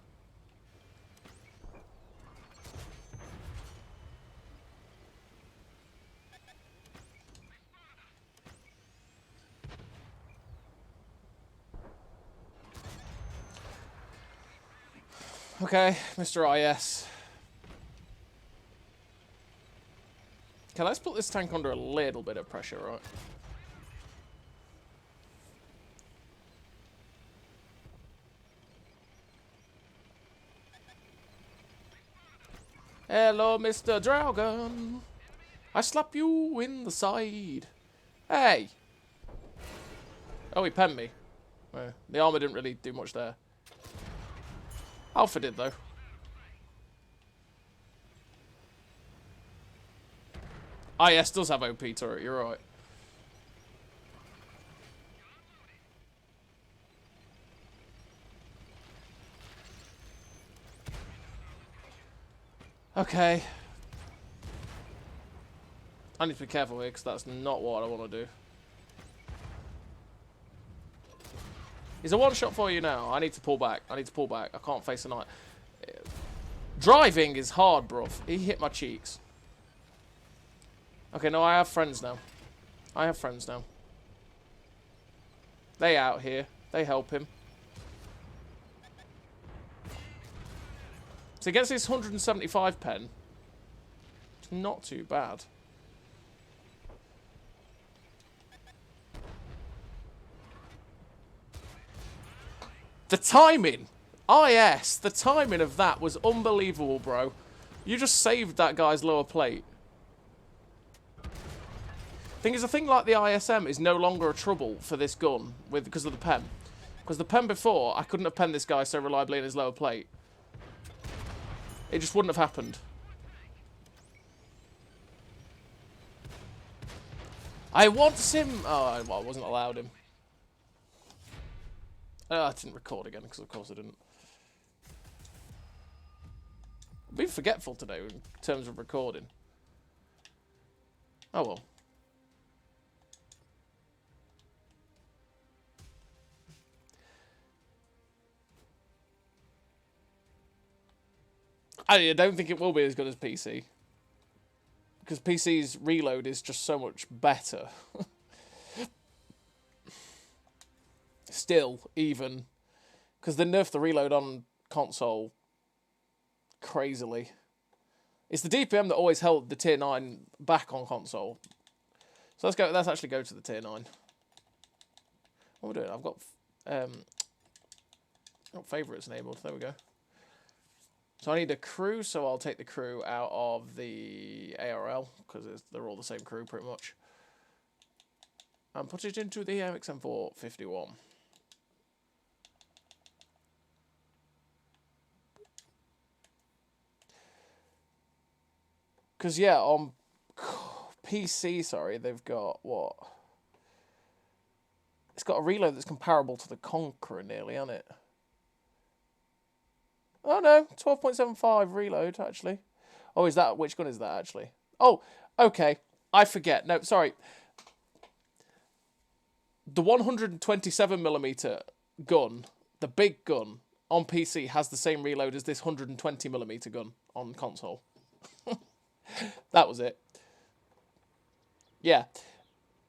Okay, Mr. IS. Okay, let's put this tank under a little bit of pressure, right? Hello, Mr. Dragon. I slap you in the side. Hey. Oh, he penned me. The armor didn't really do much there. Alpha did, though. IS does have OP turret, you're right. Okay. I need to be careful here, because that's not what I want to do. He's a one-shot for you now. I need to pull back. I can't face a knight. Driving is hard, bruv. He hit my cheeks. Okay, no, I have friends now. They out here. They help him. So he gets this 175 pen. It's not too bad. The timing! IS! The timing of that was unbelievable, bro. You just saved that guy's lower plate. Thing is, a thing like the ISM is no longer a trouble for this gun because of the pen. Because the pen before, I couldn't have penned this guy so reliably in his lower plate. It just wouldn't have happened. I want him... Oh, well, I wasn't allowed him. I didn't record again, because of course I didn't. I've been forgetful today in terms of recording. Oh well. I don't think it will be as good as PC. Because PC's reload is just so much better. Still, even. Because they nerfed the reload on console crazily. It's the DPM that always held the tier 9 back on console. So let's actually go to the tier 9. What am I doing? I've got favourites enabled. There we go. So I need a crew, so I'll take the crew out of the ARL, because they're all the same crew, pretty much. and put it into the MXM451. Because, yeah, on PC, sorry, they've got, what? It's got a reload that's comparable to the Conqueror nearly, hasn't it? Oh, no, 12.75 reload, actually. Oh, is that, which gun is that, actually? Oh, okay, I forget. No, sorry. The 127mm gun, the big gun, on PC has the same reload as this 120mm gun on console. That was it. Yeah.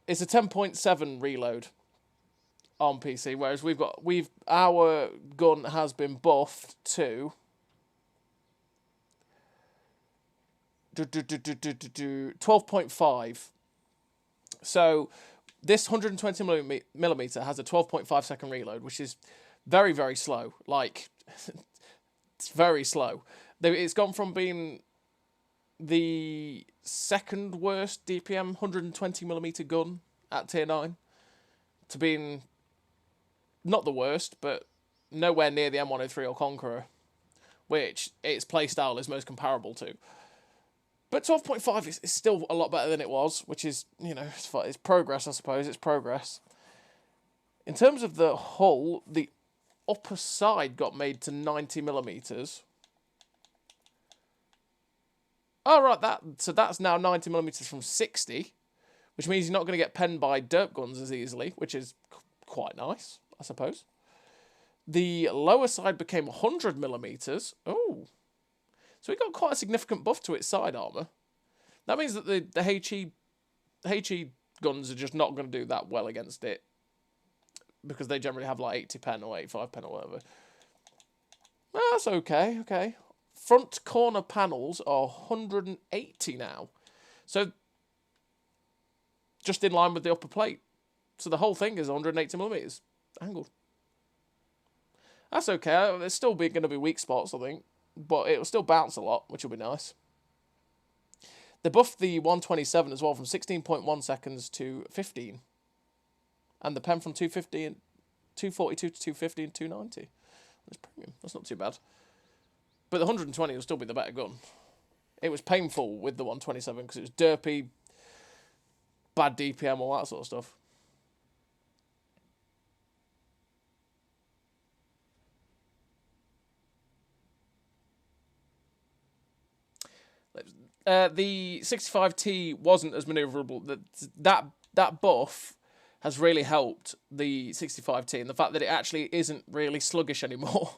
It's a 10.7 reload on PC, whereas our gun has been buffed to 12.5. So this 120mm has a 12.5 second reload, which is very, very slow. Like, it's very slow. It's gone from being the second worst DPM 120mm gun at tier 9 to being not the worst, but nowhere near the M103 or Conqueror, which its playstyle is most comparable to. But 12.5 is still a lot better than it was, which is, you know, it's progress, I suppose. It's progress. In terms of the hull, the upper side got made to 90mm. Oh, right, so that's now 90mm from 60, which means you're not going to get penned by derp guns as easily, which is quite nice, I suppose. The lower side became 100mm. Oh. So it got quite a significant buff to its side armour. That means that the HE guns are just not going to do that well against it, because they generally have like 80 pen or 85 pen or whatever. Oh, that's okay, okay. Front corner panels are 180 now. So, just in line with the upper plate. So the whole thing is 180mm angled. That's okay. There's still going to be weak spots, I think. But it'll still bounce a lot, which will be nice. They buffed the 127 as well from 16.1 seconds to 15. And the pen from 242 to 250 and 290. That's premium. That's not too bad. But the 120 will still be the better gun. It was painful with the 127 because it was derpy, bad DPM, all that sort of stuff. The 65T wasn't as manoeuvrable. That buff has really helped the 65T, and the fact that it actually isn't really sluggish anymore.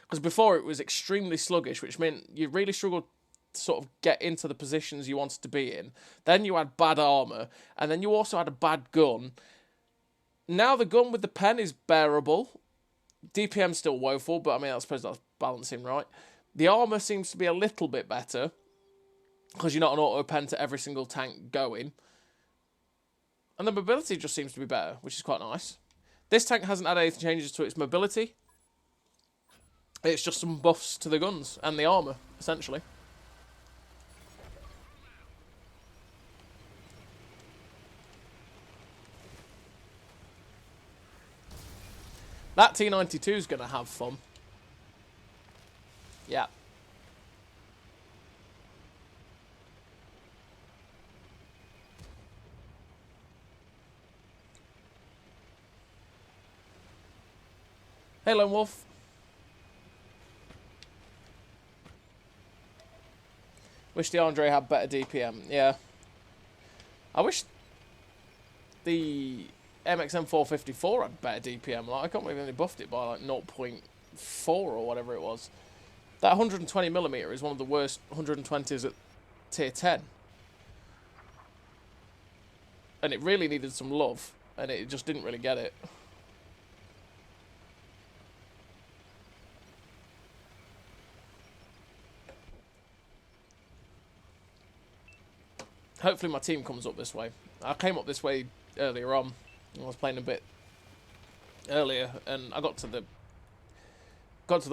Because before it was extremely sluggish, which meant you really struggled to sort of get into the positions you wanted to be in. Then you had bad armour, and then you also had a bad gun. Now the gun with the pen is bearable. DPM's still woeful, but I mean, I suppose that's balancing, right? The armour seems to be a little bit better, because you're not an auto pen to every single tank going. And the mobility just seems to be better, which is quite nice. This tank hasn't had any changes to its mobility. It's just some buffs to the guns and the armour, essentially. That T92 is going to have fun. Yeah. Hey, Lone Wolf. Wish the Andre had better DPM. Yeah. I wish the MXM454 had better DPM. Like, I can't believe they buffed it by like 0.4 or whatever it was. That 120mm is one of the worst 120s at tier 10. And it really needed some love, and it just didn't really get it. Hopefully my team comes up this way. I came up this way earlier on. I was playing a bit earlier, and I got to the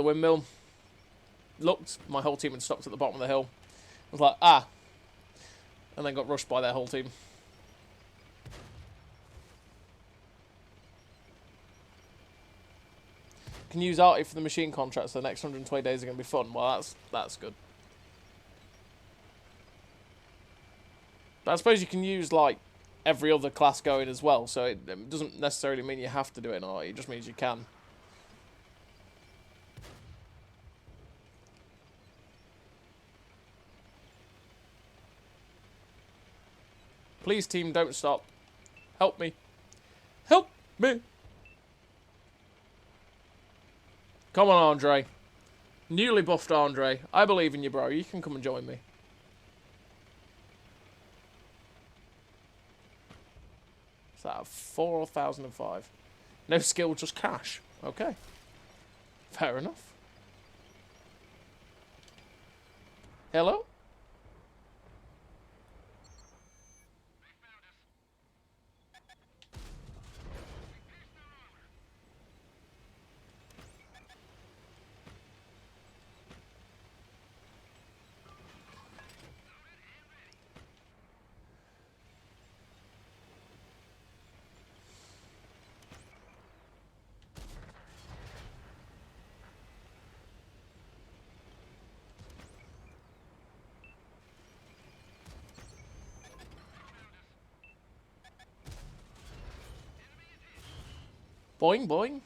windmill. Looked, my whole team had stopped at the bottom of the hill. I was like, ah. And then got rushed by their whole team. can use Artie for the machine contracts, so the next 120 days are going to be fun. Well, that's good. But I suppose you can use, like, every other class going as well, so it doesn't necessarily mean you have to do it in Artie, it just means you can. Please, team, don't stop. Help me. Help me! Come on, Andre. Newly buffed Andre. I believe in you, bro. You can come and join me. Is that 4 or 1,005? No skill, just cash. Okay. Fair enough. Hello? Boing, boing.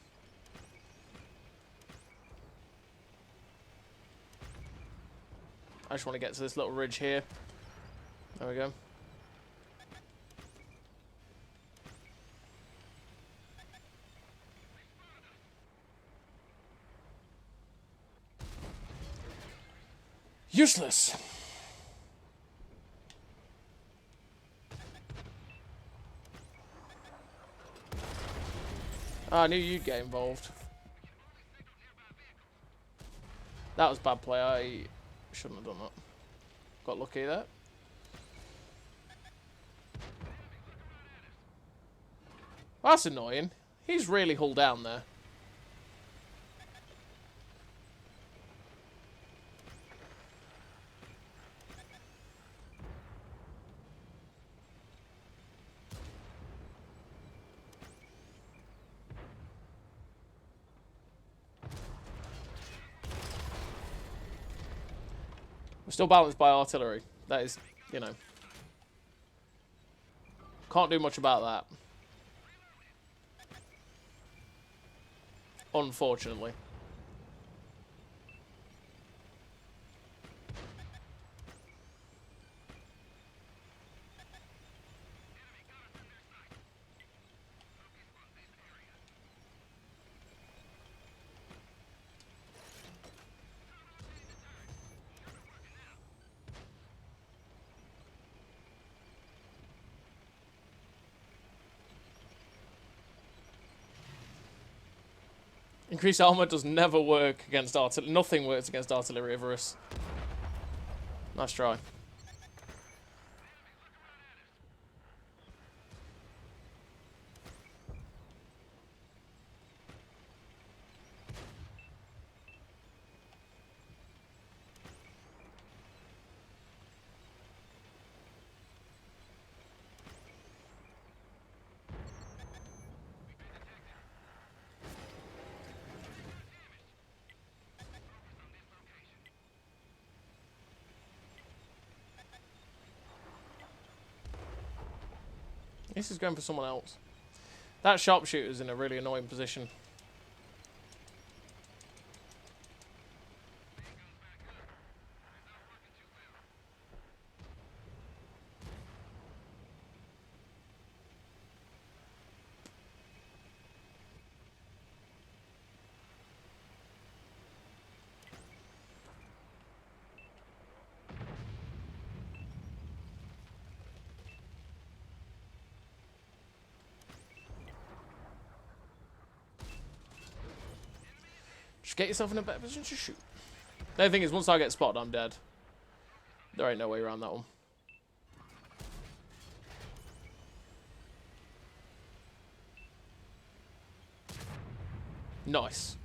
I just want to get to this little ridge here. There we go. Useless. I knew you'd get involved. That was bad play. I shouldn't have done that. Got lucky there. That's annoying. He's really hull down there. We're still balanced by artillery. That is, you know. Can't do much about that. Unfortunately. Increased armor does never work against artillery. Nothing works against artillery Ivorus. Nice try. This is going for someone else. That sharpshooter's in a really annoying position. Just get yourself in a better position to shoot. The only thing is, once I get spotted, I'm dead. There ain't no way around that one. Nice.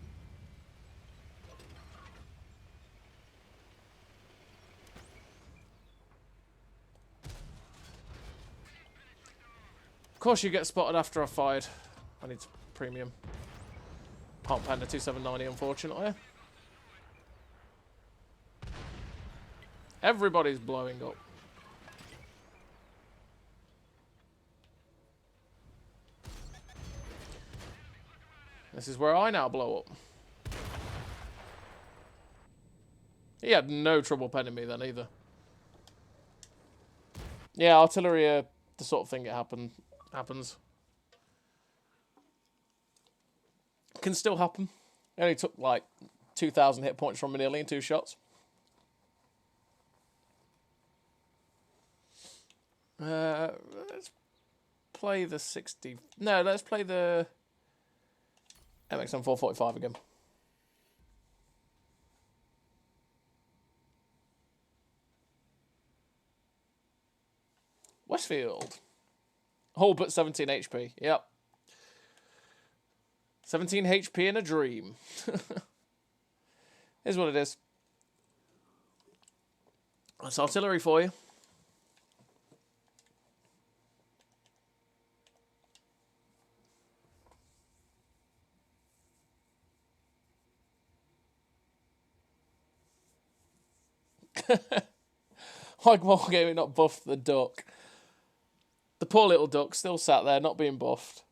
Of course you get spotted after I fired. I need premium. Hot Panda 2790, unfortunately. Everybody's blowing up. This is where I now blow up. He had no trouble penning me then either. Yeah, artillery are the sort of thing that happens. Can still happen. It only took like 2,000 hit points from me nearly in 2 shots. Let's play the 60... No, let's play the MXM 445 again. Westfield. All but 17 HP. Yep. 17 HP in a dream. Here's what it is. That's artillery for you. Like Wargaming not buffed the duck. The poor little duck still sat there, not being buffed.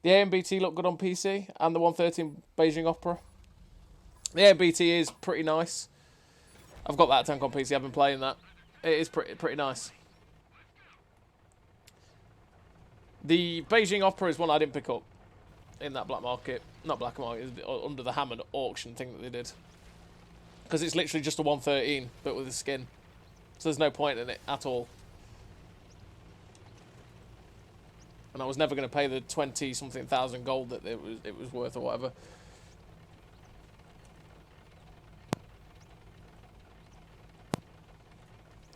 The AMBT look good on PC, and the 113 Beijing Opera. The AMBT is pretty nice. I've got that tank on PC, I've been playing that. It is pretty nice. The Beijing Opera is one I didn't pick up in that black market. Not black market, under the hammered auction thing that they did. Because it's literally just a 113, but with a skin. So there's no point in it at all. And I was never going to pay the 20-something thousand gold that it was worth or whatever.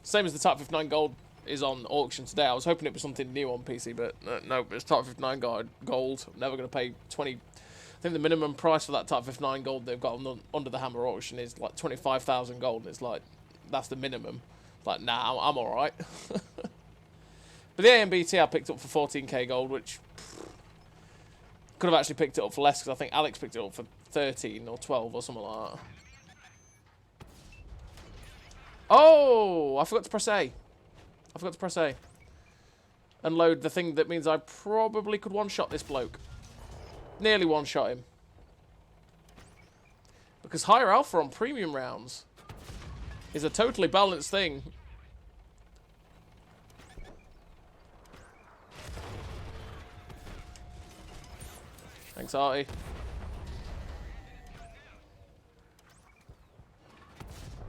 Same as the Type 59 gold is on auction today. I was hoping it was something new on PC, but no, it's Type 59 gold. I'm never going to pay 20... I think the minimum price for that Type 59 gold they've got under the hammer auction is like 25,000 gold. It's like, that's the minimum. Like, nah, I'm alright. But the AMBT I picked up for 14k gold, which could have actually picked it up for less, because I think Alex picked it up for 13 or 12 or something like that. Oh, I forgot to press A. I forgot to press A. And load the thing that means I probably could one-shot this bloke. Nearly one-shot him. Because higher alpha on premium rounds is a totally balanced thing. Thanks, Artie.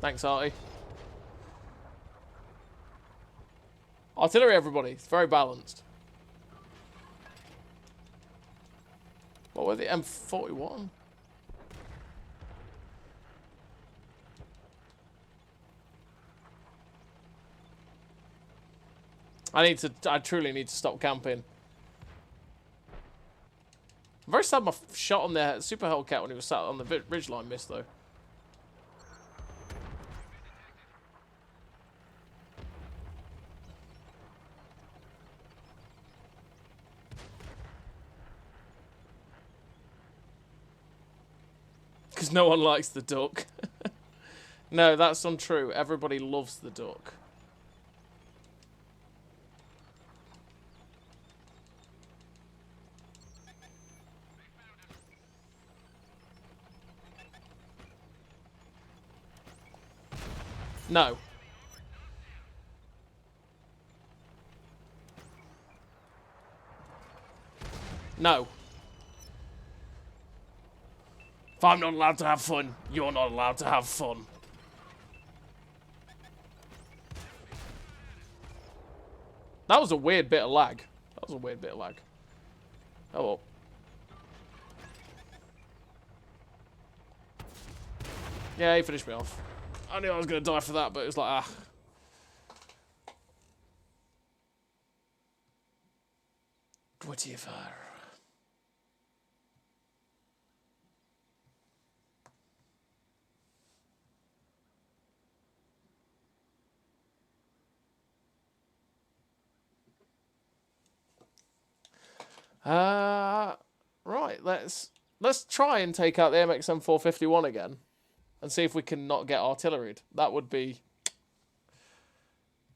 Thanks, Artie. Artillery, everybody. It's very balanced. What were the M41? I truly need to stop camping. I'm very sad my shot on the Super Hellcat when he was sat on the ridgeline missed, though. Because no one likes the duck. No, that's untrue. Everybody loves the duck. No. No. If I'm not allowed to have fun, you're not allowed to have fun. That was a weird bit of lag. That was a weird bit of lag. Oh well. Yeah, he finished me off. I knew I was going to die for that, but it was like, ah. Whatever. Right, let's try and take out the MXM 451 again and see if we can not get artilleried. That would be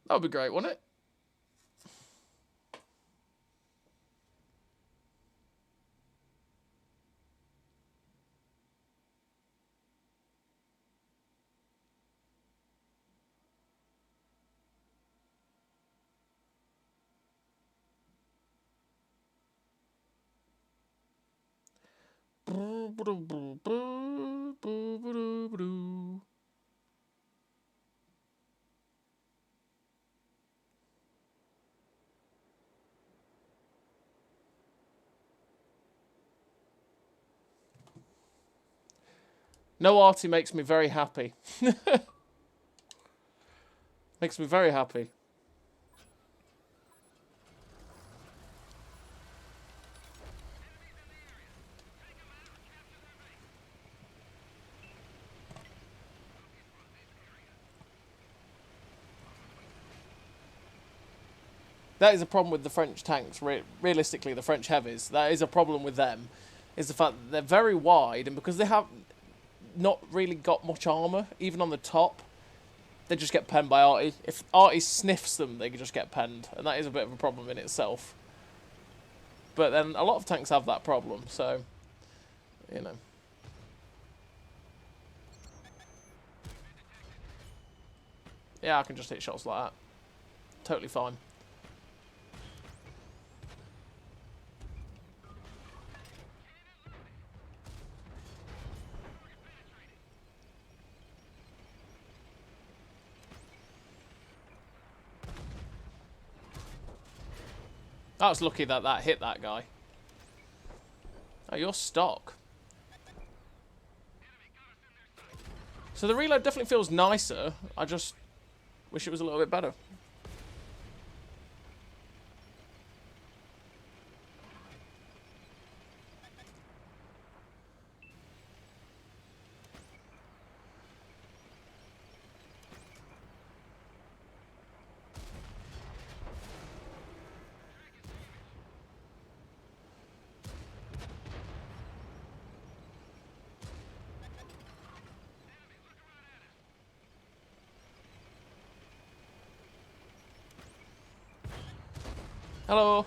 great, wouldn't it? No arty makes me very happy. Makes me very happy. That is a problem with the French tanks. Realistically, the French heavies. That is a problem with them. Is the fact that they're very wide, and because they have not really got much armour, even on the top, they just get penned by Arty. If Arty sniffs them, they can just get penned, and that is a bit of a problem in itself. But then a lot of tanks have that problem, so, you know. Yeah, I can just hit shots like that. Totally fine. I was lucky that that hit that guy. Oh, you're stock. So the reload definitely feels nicer. I just wish it was a little bit better. Hello.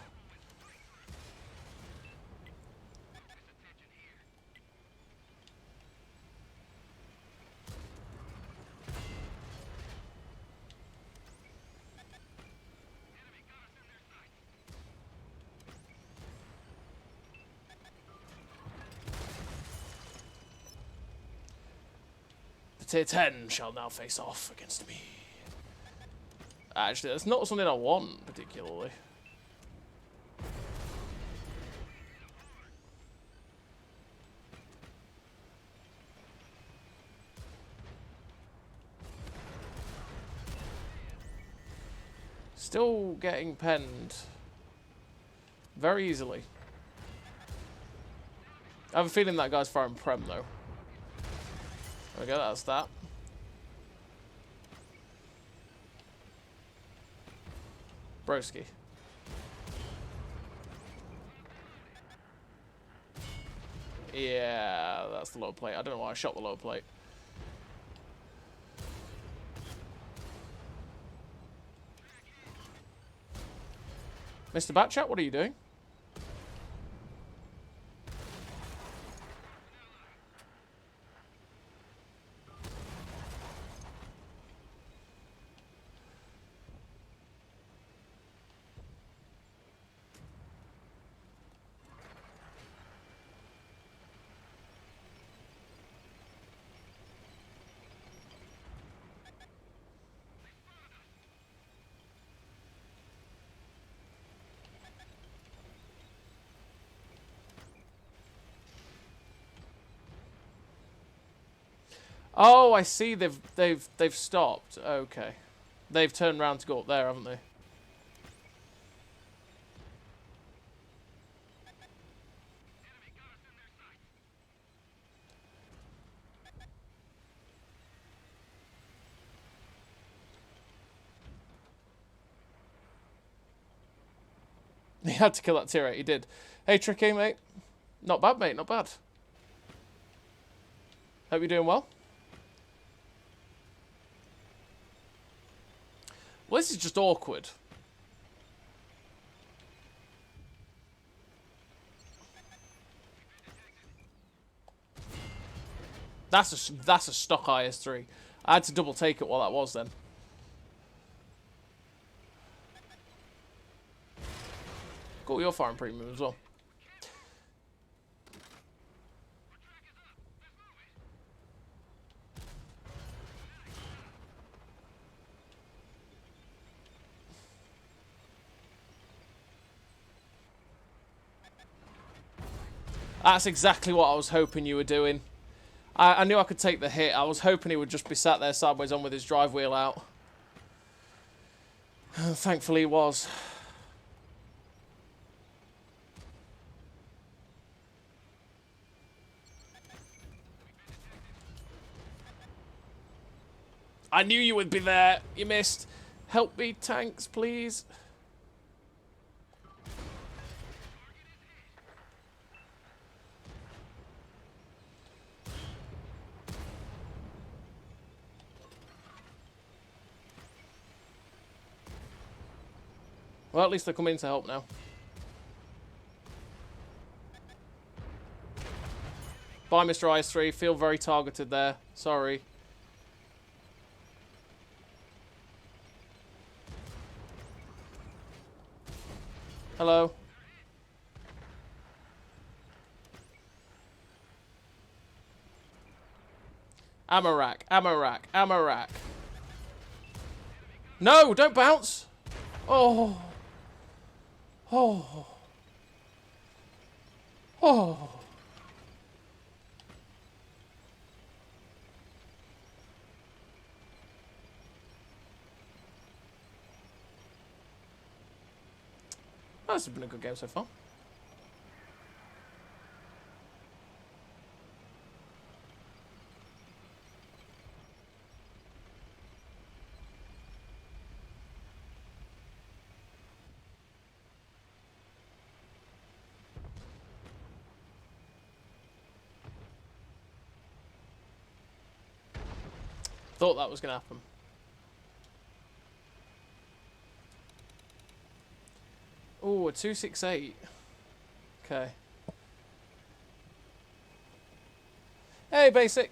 The tier 10 shall now face off against me. Actually, that's not something I want particularly. Still getting penned very easily. I have a feeling that guy's firing Prem though. There we go, that's that. Broski. Yeah, that's the low plate. I don't know why I shot the low plate. Mr. Batchat, what are you doing? Oh, I see. They've stopped. Okay, they've turned around to go up there, haven't they? He had to kill that tier 8, he did. Hey, Tricky, mate. Not bad, mate, not bad. Hope you're doing well. Well, this is just awkward. That's a stock IS-3. I had to double take it while that was then. Cool, you're firing premium as well. That's exactly what I was hoping you were doing. I knew I could take the hit. I was hoping he would just be sat there sideways on with his drive wheel out. Thankfully he was. I knew you would be there. You missed. Help me, tanks, please. Well, at least they're coming to help now. Bye, Mr. IS-3. Feel very targeted there. Sorry. Hello. Ammo rack, ammo rack, ammo rack. No, don't bounce. Oh. Oh. Oh. Oh, this has been a good game so far. Thought that was going to happen. Oh, a 268. Okay. Hey, basic.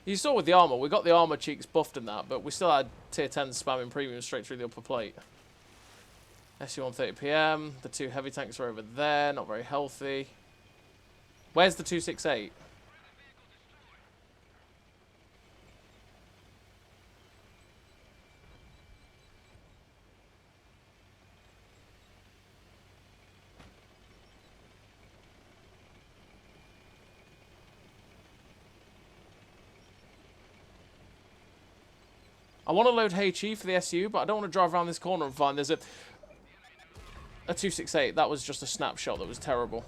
You saw with the armor, we got the armor cheeks buffed and that, but we still had tier 10 spamming premium straight through the upper plate. SU-130 PM. The two heavy tanks are over there, not very healthy. Where's the 268? I want to load HE for the SU, but I don't want to drive around this corner and find there's a 268. That was just a snapshot that was terrible.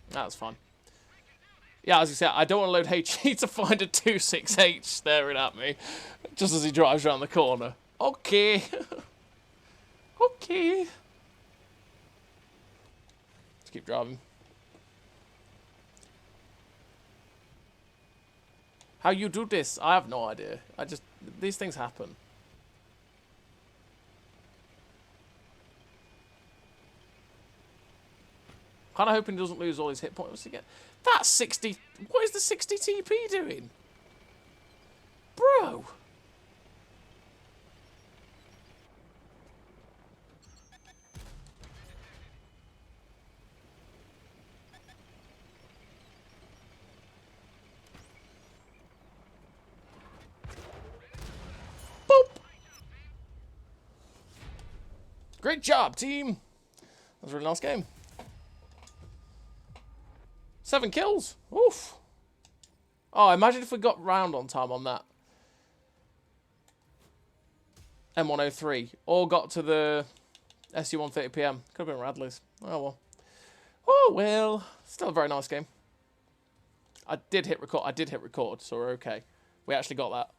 That's fine. Yeah, as you said, I don't want to load HE to find a 268 staring at me just as he drives around the corner. Okay. Okay. Keep driving. How you do this? I have no idea. These things happen. Kind of hoping he doesn't lose all his hit points again. That's 60. What is the 60 TP doing? Bro. Great job, team. That was a really nice game. 7 kills. Oof. Oh, imagine if we got round on time on that. M103. Or got to the SU-130 PM. Could have been Radley's. Oh, well. Oh, well. Still a very nice game. I did hit record. I did hit record, so we're okay. We actually got that.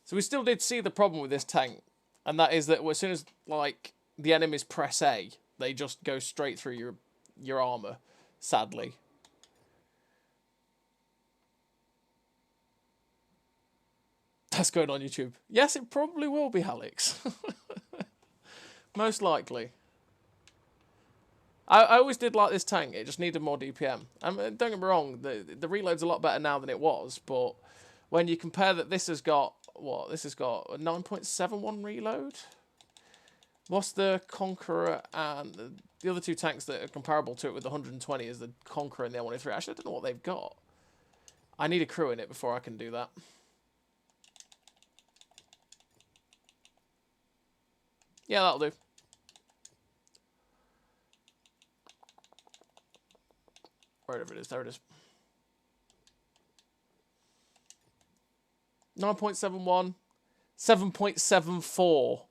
So we still did see the problem with this tank, and that is that as soon as like the enemies press A, they just go straight through your armor. Sadly. That's going on YouTube. Yes, it probably will be, Alex. Most likely. I always did like this tank. It just needed more DPM. And don't get me wrong, the reload's a lot better now than it was, but when you compare that this has got, what? This has got a 9.71 reload? What's the Conqueror and the other two tanks that are comparable to it with 120 is the Conqueror and the M103. Actually, I don't know what they've got. I need a crew in it before I can do that. Yeah, that'll do. Wherever it is, there it is. 9.71, 7.74.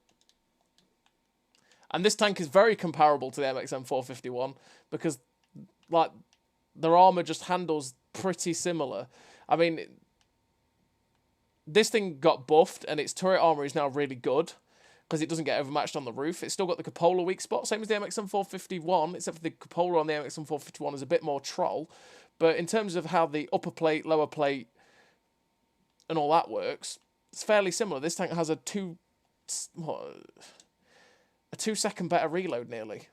And this tank is very comparable to the MXM451 because, like, their armor just handles pretty similar. I mean, this thing got buffed and its turret armor is now really good because it doesn't get overmatched on the roof. It's still got the cupola weak spot, same as the MXM451, except for the cupola on the MXM451 is a bit more troll. But in terms of how the upper plate, lower plate, and all that works, it's fairly similar. This tank has a 2 second better reload nearly.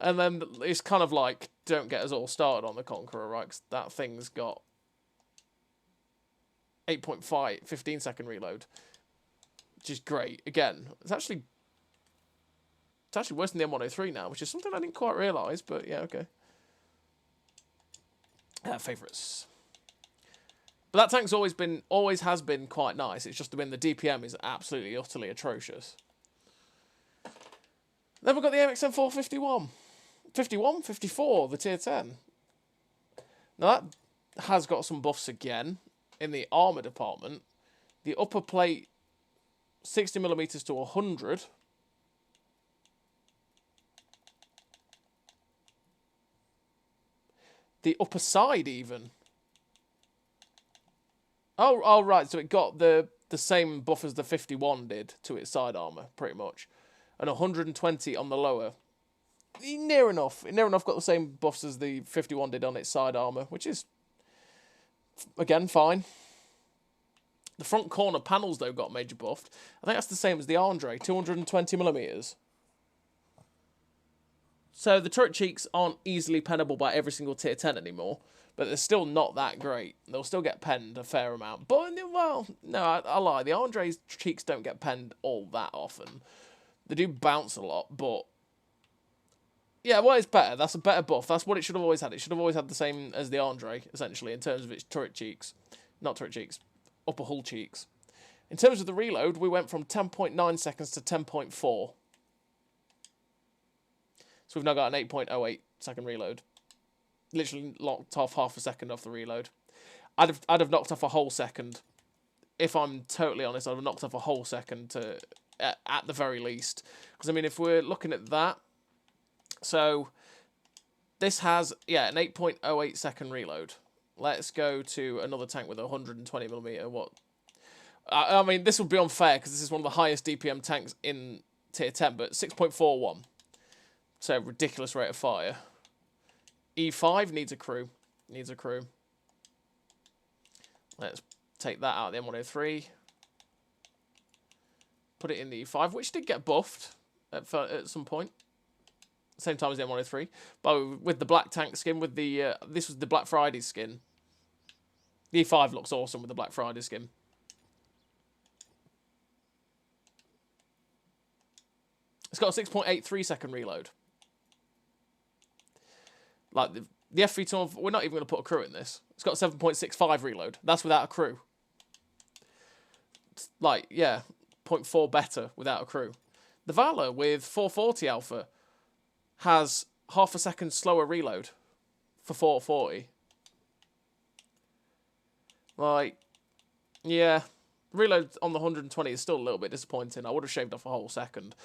And then it's kind of like, don't get us all started on the Conqueror, right? 'Cause that thing's got 8.5, 15 second reload, which is great. Again, it's actually worse than the M103 now, which is something I didn't quite realise, but yeah, okay. Favourites. But that tank's always has been quite nice. It's just been the DPM is absolutely, utterly atrocious. Then we've got the MXM451. 54, the tier 10. Now that has got some buffs again in the armour department. The upper plate, 60mm to 100. The upper side even. Oh, right, so it got the same buff as the 51 did to its side armour, pretty much. And 120 on the lower. Near enough. Near enough got the same buffs as the 51 did on its side armour, which is, again, fine. The front corner panels, though, got major buffed. I think that's the same as the Andre, 220mm. So the turret cheeks aren't easily pennable by every single tier 10 anymore, but they're still not that great. They'll still get penned a fair amount. But, well, no, I lie. The Andre's cheeks don't get penned all that often. They do bounce a lot, but yeah, well, it's better. That's a better buff. That's what it should have always had. It should have always had the same as the Andre, essentially, in terms of its turret cheeks. Not turret cheeks, upper hull cheeks. In terms of the reload, we went from 10.9 seconds to 10.4. So we've now got an 8.08 second reload. Literally locked off half a second off the reload. I'd have knocked off a whole second. If I'm totally honest, I'd have knocked off a whole second to, at the very least. Because, I mean, if we're looking at that, so this has, yeah, an 8.08 second reload. Let's go to another tank with a 120mm. What? I mean, this would be unfair because this is one of the highest DPM tanks in tier 10, but 6.41. So, ridiculous rate of fire. E5 needs a crew. Needs a crew. Let's take that out of the M103. Put it in the E5, which did get buffed at some point. Same time as the M103. But with the black tank skin, with the this was the Black Friday skin. The E5 looks awesome with the Black Friday skin. It's got a 6.83 second reload. Like, the FV2, we're not even going to put a crew in this. It's got a 7.65 reload. That's without a crew. It's like, yeah, 0.4 better without a crew. The Valor with 440 alpha has half a second slower reload for 440. Like, yeah, Reload on the 120 is still a little bit disappointing. I would have shaved off a whole second.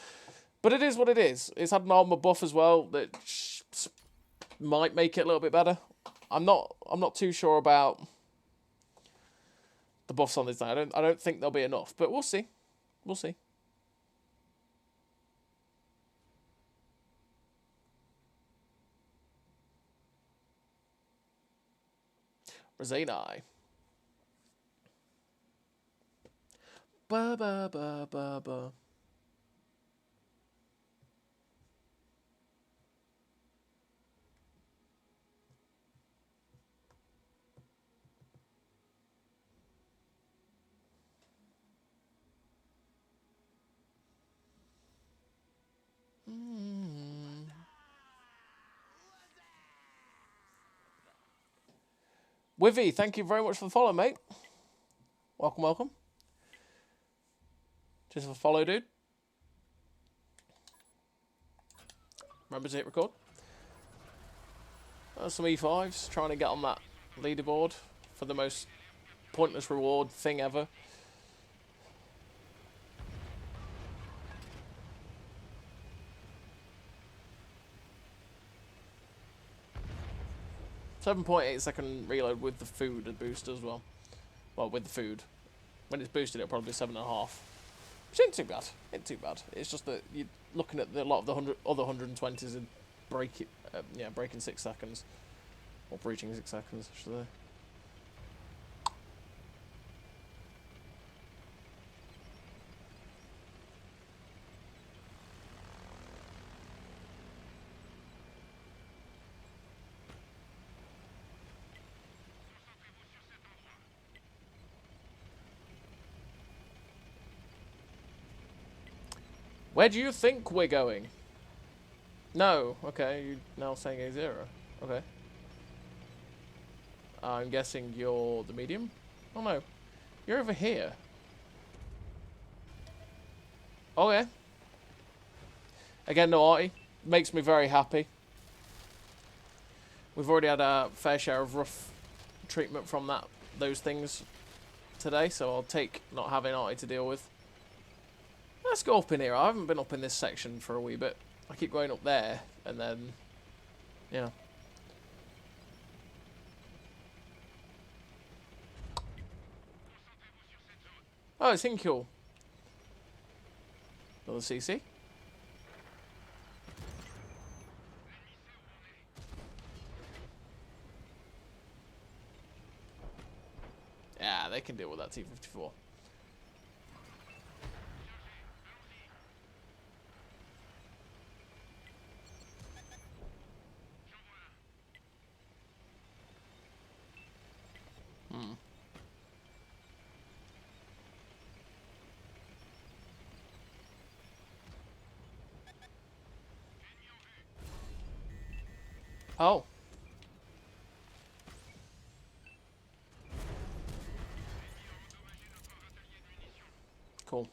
But it is what it is. It's had an armor buff as well that might make it a little bit better. I'm not too sure about the buffs on this thing. I don't think there'll be enough, but we'll see. We'll see. Razani. Ba ba ba ba ba. Wivy, thank you very much for the follow, mate. Welcome, welcome. Just for follow, dude. Remember to hit record. Some E5s, trying to get on that leaderboard for the most pointless reward thing ever. .8-second reload with the food and boost as well. Well, with the food. When it's boosted, it'll probably be 7.5. Which ain't too bad. Ain't too bad. It's just that you're looking at a lot of the other 120s and breaking 6 seconds. Or breaching 6 seconds, should I say. Where do you think we're going? No. Okay, you're now saying A0. Okay. I'm guessing you're the medium? Oh no. You're over here. Okay. Again, no arty. Makes me very happy. We've already had a fair share of rough treatment from those things today, so I'll take not having arty to deal with. Let's go up in here. I haven't been up in this section for a wee bit. I keep going up there, and then, yeah. Oh, it's Thankyou. Another CC. Yeah, they can deal with that T-54. Oh. Cool.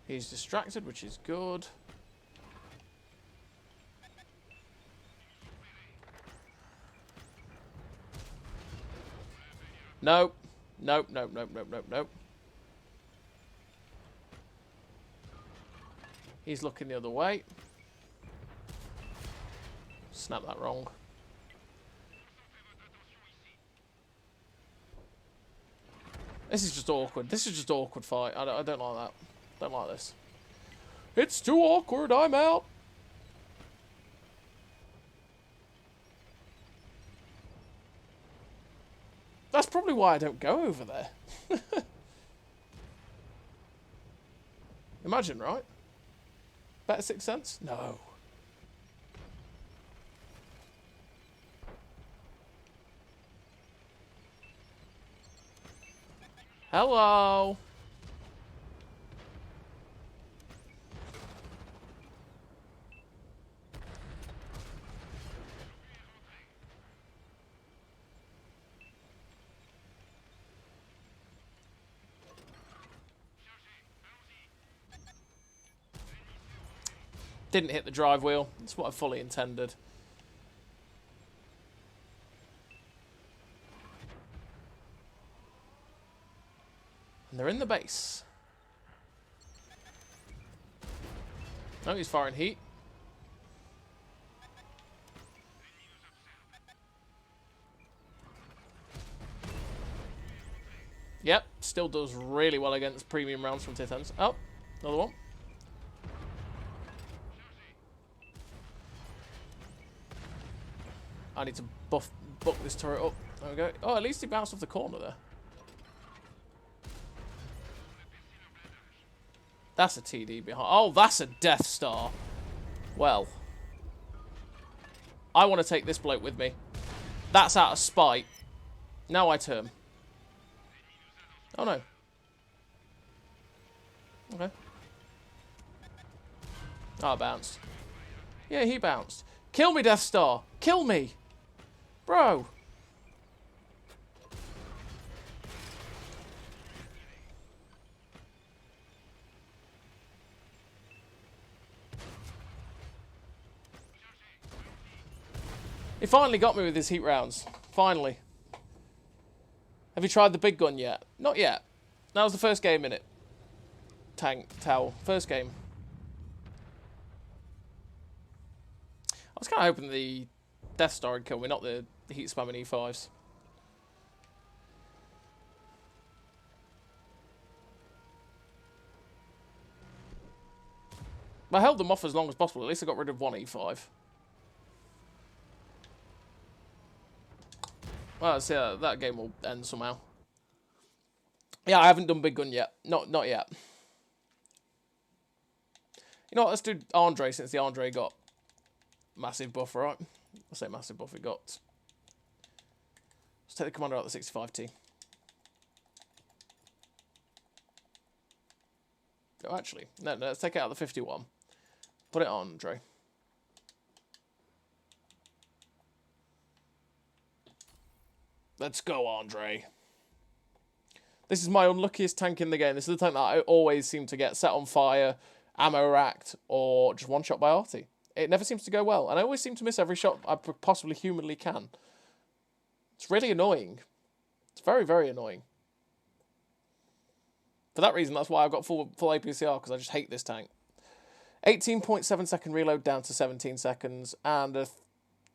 He's distracted, which is good. Nope. Nope, nope, nope, nope, nope, nope. He's looking the other way. Snap that wrong. This is just awkward. This is just awkward fight. I don't like that. Don't like this. It's too awkward. I'm out. That's probably why I don't go over there. Imagine, right? Better Sixth Sense? No. Hello. Didn't hit the drive wheel. That's what I fully intended. And they're in the base. Oh, he's firing heat. Yep, still does really well against premium rounds from Titans. Oh, another one. I need to buck this turret up. There we go. Oh, at least he bounced off the corner there. That's a TD behind. Oh, that's a Death Star. Well. I want to take this bloke with me. That's out of spite. Now I turn. Oh, no. Okay. Oh, I bounced. Yeah, he bounced. Kill me, Death Star. Kill me. Bro. He finally got me with his heat rounds. Finally. Have you tried the big gun yet? Not yet. That was the first game in it. Towel. First game. I was kind of hoping the Death Star would kill me, not the heat spamming E5s. I held them off as long as possible. At least I got rid of one E5. Well, see, that game will end somehow. Yeah, I haven't done Big Gun yet. Not yet. You know what? Let's do Andre, since the Andre got massive buff, right? I'll say massive buff. It got. Let's take the commander out of the 65T. Oh, actually, no. Let's take it out of the 51. Put it on Andre. Let's go, Andre. This is my unluckiest tank in the game. This is the tank that I always seem to get set on fire, ammo racked, or just one shot by Artie. It never seems to go well, and I always seem to miss every shot I possibly humanly can. It's really annoying. It's very, very annoying. For that reason, that's why I've got full APCR, because I just hate this tank. 18.7 second reload down to 17 seconds, and a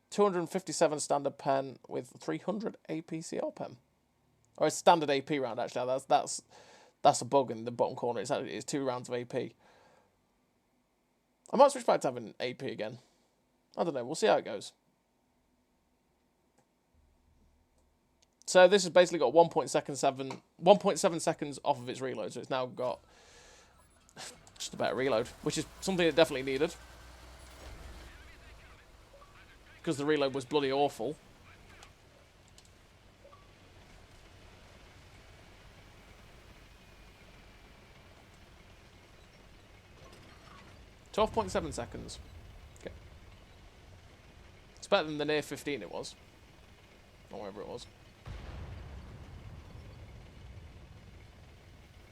257 standard pen with 300 APCR pen. Or a standard AP round, actually. That's a bug in the bottom corner. It's 2 rounds of AP. I might switch back to having AP again. I don't know. We'll see how it goes. So this has basically got 1.7 seconds off of its reload. So it's now got just a better reload, which is something it definitely needed. Because the reload was bloody awful. .7 seconds. Okay. It's better than the near 15 it was. Or whatever it was.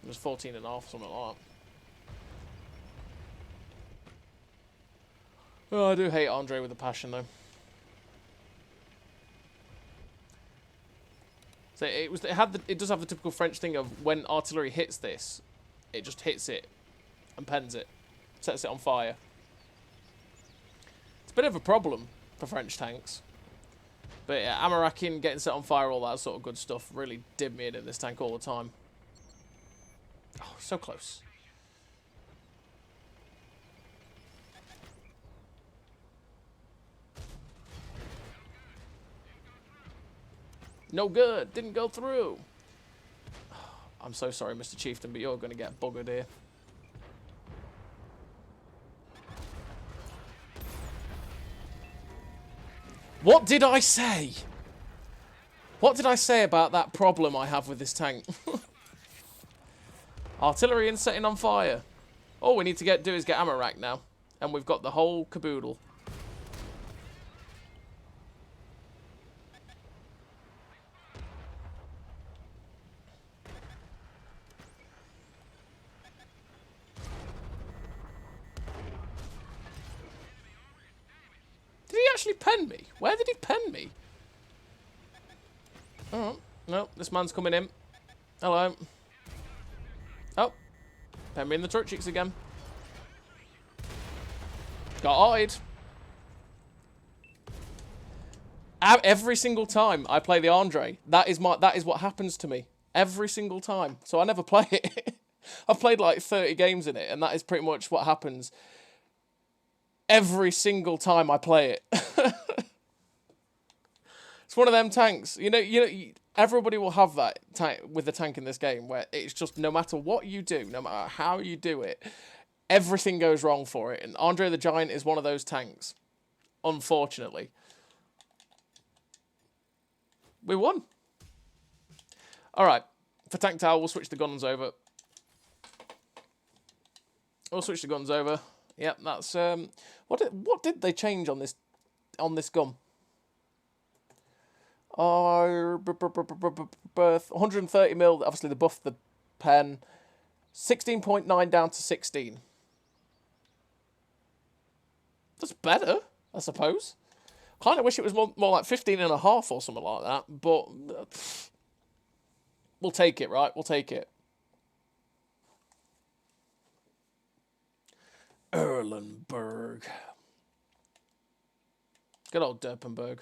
It was 14 and a half, something like that. Oh, I do hate Andre with a passion, though. So it does have the typical French thing of when artillery hits this, it just hits it and pens it, sets it on fire. It's a bit of a problem for French tanks. But yeah, ammo racking, getting set on fire, all that sort of good stuff really did me in this tank all the time. Oh, so close. No good. Didn't go through. I'm so sorry, Mr. Chieftain, but you're going to get buggered here. What did I say? What did I say about that problem I have with this tank? Artillery and setting on fire. All we need to do is get ammo rack now. And we've got the whole caboodle. actually pen me? Where did he pen me? Oh, no, this man's coming in. Hello. Oh, pen me in the turret cheeks again. Got eyed. Every single time I play the Andre, that is what happens to me. Every single time. So I never play it. I've played like 30 games in it, and that is pretty much what happens every single time I play it. It's one of them tanks. You know, everybody will have that tank with the tank in this game where it's just no matter what you do, no matter how you do it, everything goes wrong for it. And Andre the Giant is one of those tanks, unfortunately. We won. All right, for Tank Tower, we'll switch the guns over. We'll switch the guns over. Yep, that's what did they change on this gun? 130 mil. Obviously, they buffed the pen. 16.9 down to 16. That's better, I suppose. Kind of wish it was more like 15.5 or something like that, but we'll take it, right? We'll take it. Erlenberg. Good old Derpenberg.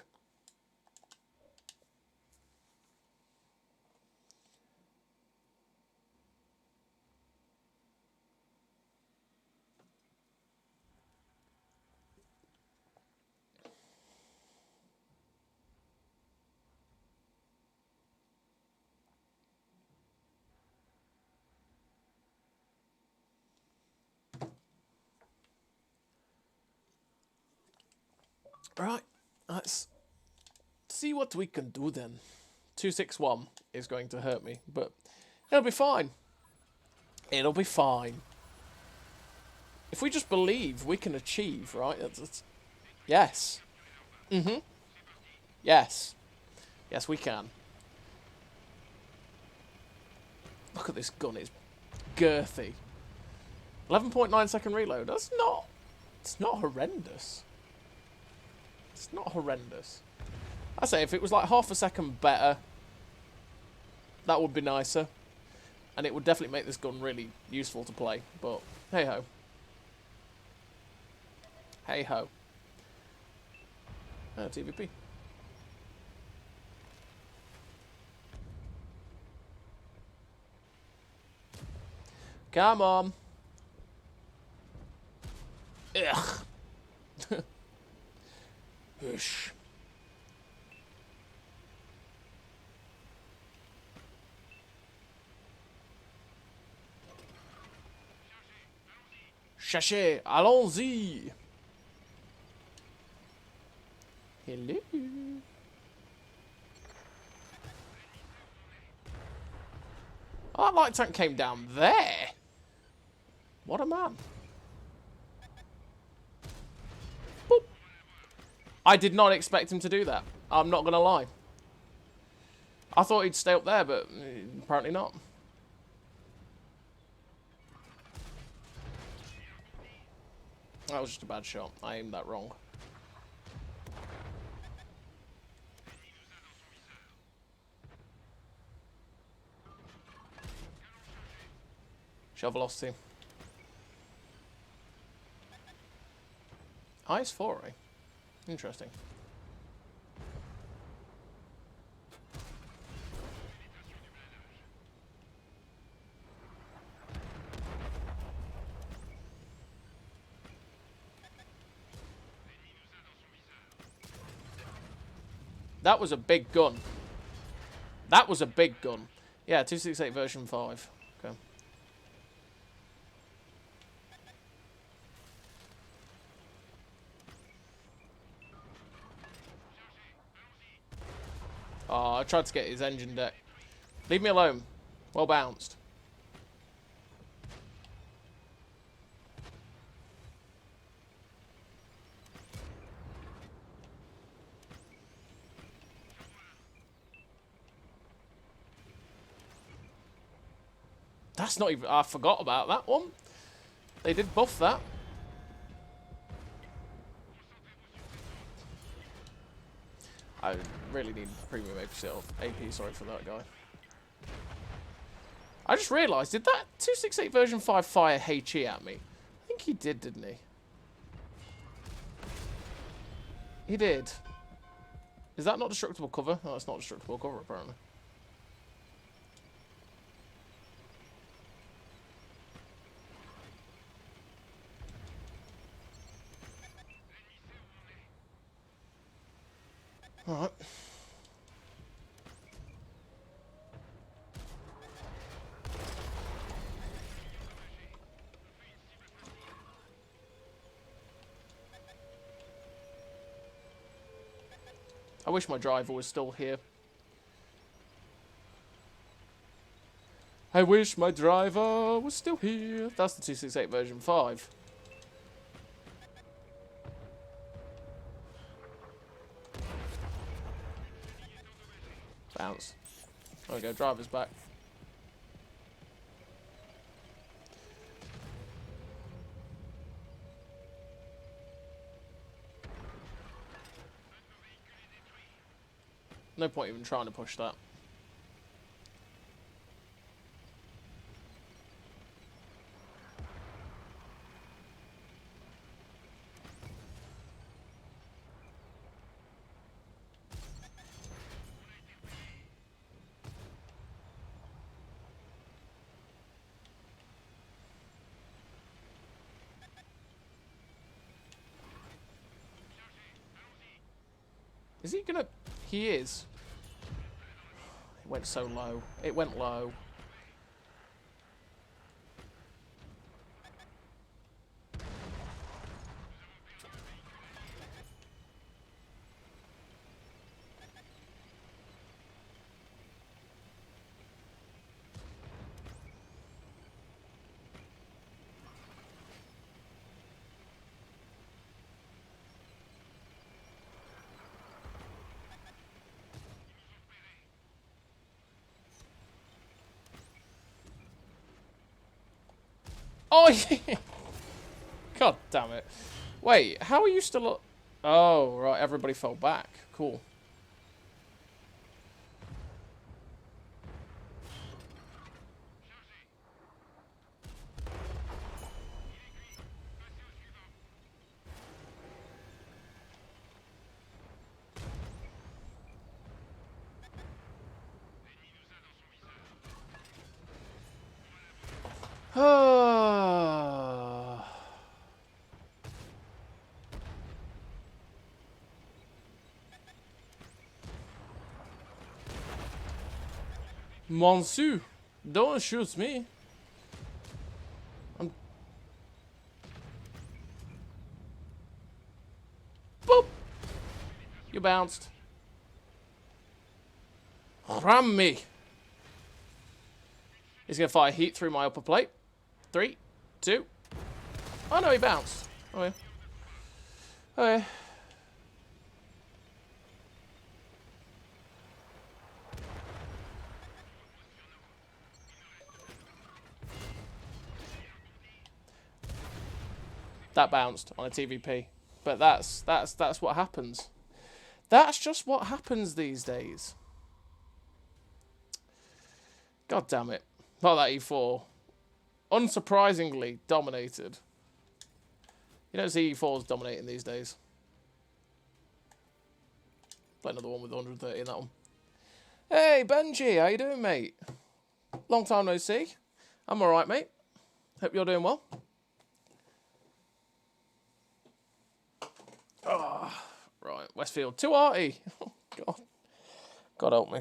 Right, let's see what we can do then. 261 is going to hurt me, but it'll be fine. It'll be fine. If we just believe, we can achieve, right? Yes. Mm-hmm. Yes. Yes, we can. Look at this gun, it's girthy. 11.9 second reload. It's not horrendous. It's not horrendous. I say if it was like half a second better, that would be nicer. And it would definitely make this gun really useful to play. But hey ho. Hey ho. TVP. Come on. Ugh. Hush. Cherchez, allons-y. Hello. Oh, that light tank came down there. What a man. Boop. I did not expect him to do that. I'm not going to lie. I thought he'd stay up there, but apparently not. That was just a bad shot. I aimed that wrong. Shell velocity. Ice foray. Interesting. That was a big gun. That was a big gun. Yeah, 268 version 5. Okay. Oh, I tried to get his engine deck. Leave me alone. Well bounced. That's not even... I forgot about that one. They did buff that. I really need premium AP, sorry for that guy. I just realised, did that 268 version 5 fire HE at me? I think he did, didn't he? He did. Is that not destructible cover? No, it's not destructible cover, apparently. Alright. I wish my driver was still here. I wish my driver was still here. That's the 268 version 5. Bounce. There we go, driver's back. No point even trying to push that. Is he gonna... He is. It went so low. It went low. Oh, yeah. God damn it. Wait, how are you still... Oh, right, everybody fell back. Cool. Monsieur, don't shoot me. Boop. You bounced. Ram me. He's going to fire heat through my upper plate. 3, 2. Oh, no, he bounced. Oh, yeah. Oh, yeah. That bounced on a TVP. But that's what happens. That's just what happens these days. God damn it. Not that E4. Unsurprisingly dominated. You don't see E4s dominating these days. Play another one with 130 in that one. Hey, Benji, how you doing, mate? Long time no see. I'm alright, mate. Hope you're doing well. Oh, right, Westfield. Too arty. Oh, God. God help me.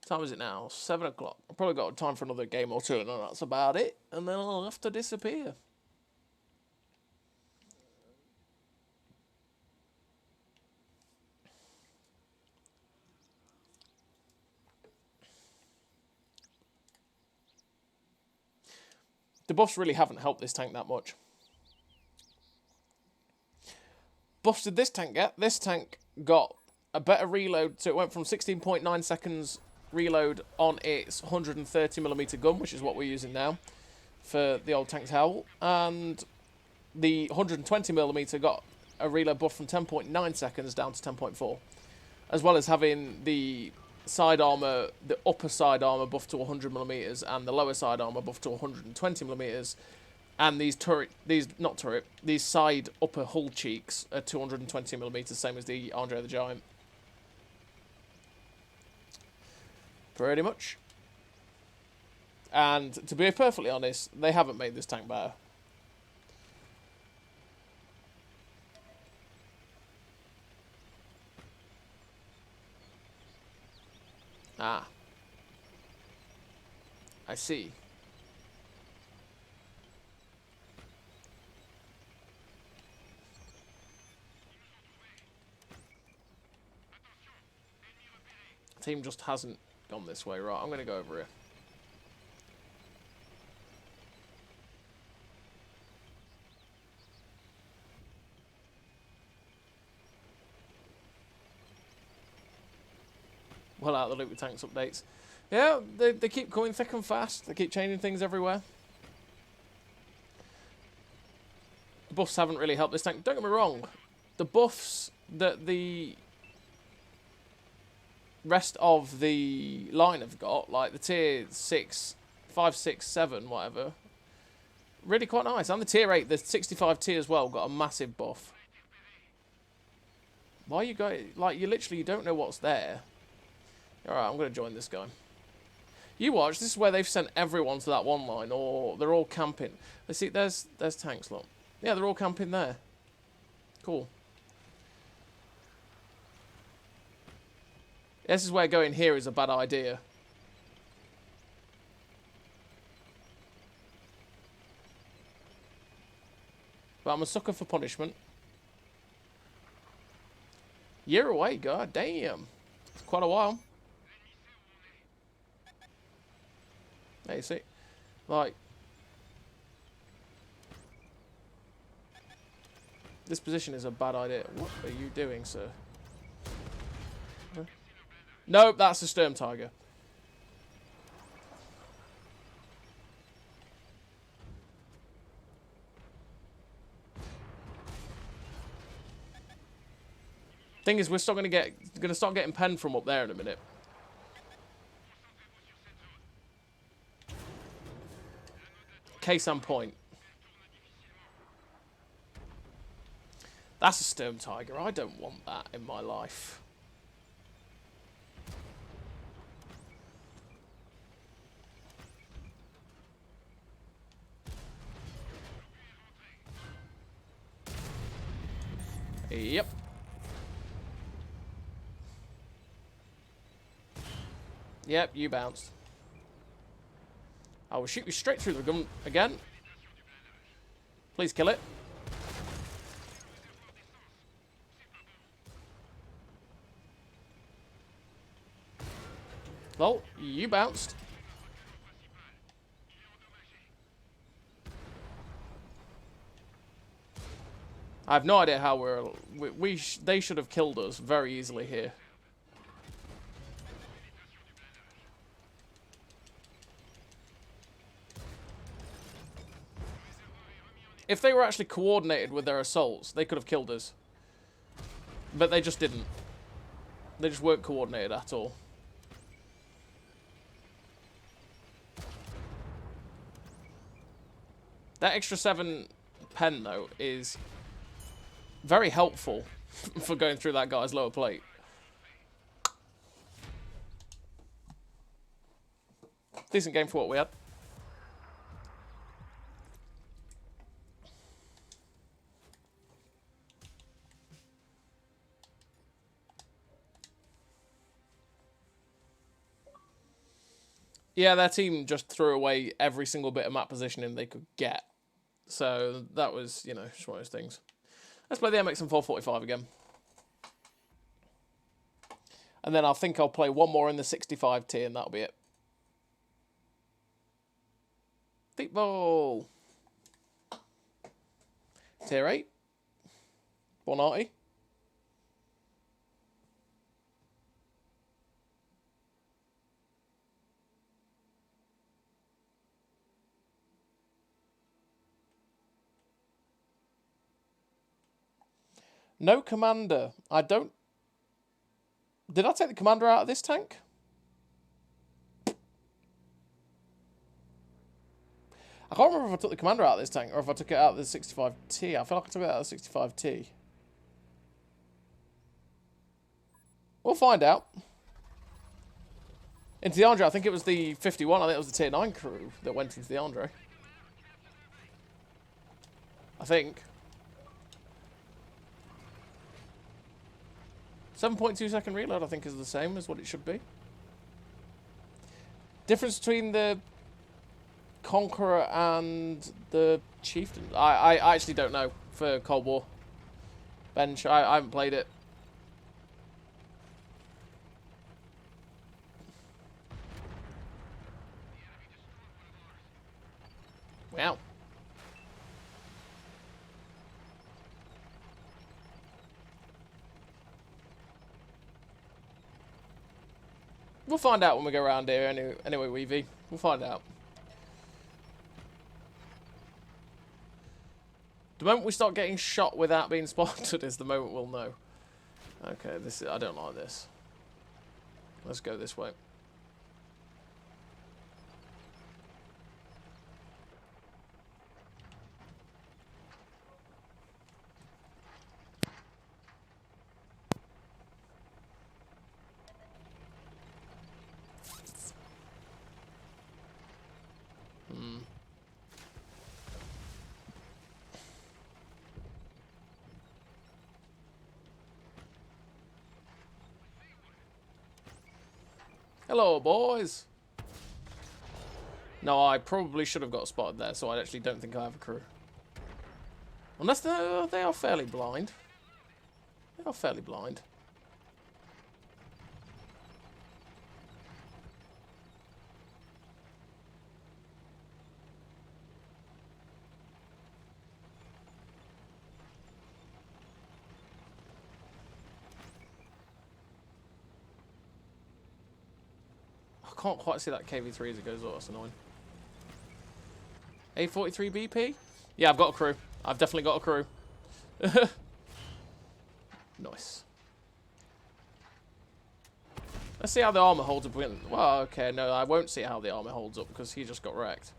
Time is it now? 7 o'clock. I've probably got time for another game or two, and then that's about it. And then I'll have to disappear. The buffs really haven't helped this tank that much. Buffs did this tank get? This tank got a better reload, so it went from 16.9 seconds reload on its 130mm gun, which is what we're using now for the old tank's Howl, and the 120mm got a reload buff from 10.9 seconds down to 10.4, as well as having the side armor, the upper side armor buffed to 100mm and the lower side armor buffed to 120mm, and these side upper hull cheeks are 220mm, same as the Andre the Giant. Pretty much. And to be perfectly honest, they haven't made this tank better. Ah. I see. The team just hasn't gone this way. Right, I'm going to go over here. Well out of the loop with tanks updates. Yeah, they keep coming thick and fast. They keep changing things everywhere. The buffs haven't really helped this tank. Don't get me wrong. The buffs that the rest of the line have got, like the tier 6, 5, 6, 7, whatever, really quite nice. And the tier 8, the 65 tier as well, got a massive buff. Why you going, like, you literally don't know what's there. Alright, I'm going to join this guy. You watch, this is where they've sent everyone to that one line, or they're all camping. Let's see, there's tanks, look. Yeah, they're all camping there. Cool. This is where going here is a bad idea. But I'm a sucker for punishment. Year away, god damn. It's quite a while. There you see. Like, this position is a bad idea. What are you doing, sir? Huh? Nope, that's a Sturm Tiger. Thing is, we're still gonna start getting penned from up there in a minute. Case in point. That's a Sturm Tiger. I don't want that in my life. Yep. Yep, you bounced. I will shoot you straight through the gun again. Please kill it. Well, you bounced. I have no idea how they should have killed us very easily here. If they were actually coordinated with their assaults, they could have killed us. But they just didn't. They just weren't coordinated at all. That extra 7 pen, though, is very helpful for going through that guy's lower plate. Decent game for what we had. Yeah, their team just threw away every single bit of map positioning they could get. So that was, you know, just one of those things. Let's play the MXM 445 again. And then I think I'll play one more in the 65 tier and that'll be it. Deep ball. Tier 8. 190. No commander. I don't... Did I take the commander out of this tank? I can't remember if I took the commander out of this tank or if I took it out of the 65T. I feel like I took it out of the 65T. We'll find out. Into the Andre, I think it was the 51. I think it was the tier 9 crew that went into the Andre. I think. 7.2 second reload, I think, is the same as what it should be. Difference between the Conqueror and the Chieftain. I actually don't know for Cold War. Bench, I haven't played it. Wow. We'll find out when we go around here anyway, Weevy. We'll find out. The moment we start getting shot without being spotted is the moment we'll know. Okay, I don't like this. Let's go this way. Hello, boys. No, I probably should have got spotted there, so I actually don't think I have a crew. Unless they are fairly blind. They are fairly blind. I can't quite see that KV3 as it goes up. That's annoying. A43 BP? Yeah, I've got a crew. I've definitely got a crew. Nice. Let's see how the armor holds up. Well, okay, no, I won't see how the armor holds up because he just got wrecked.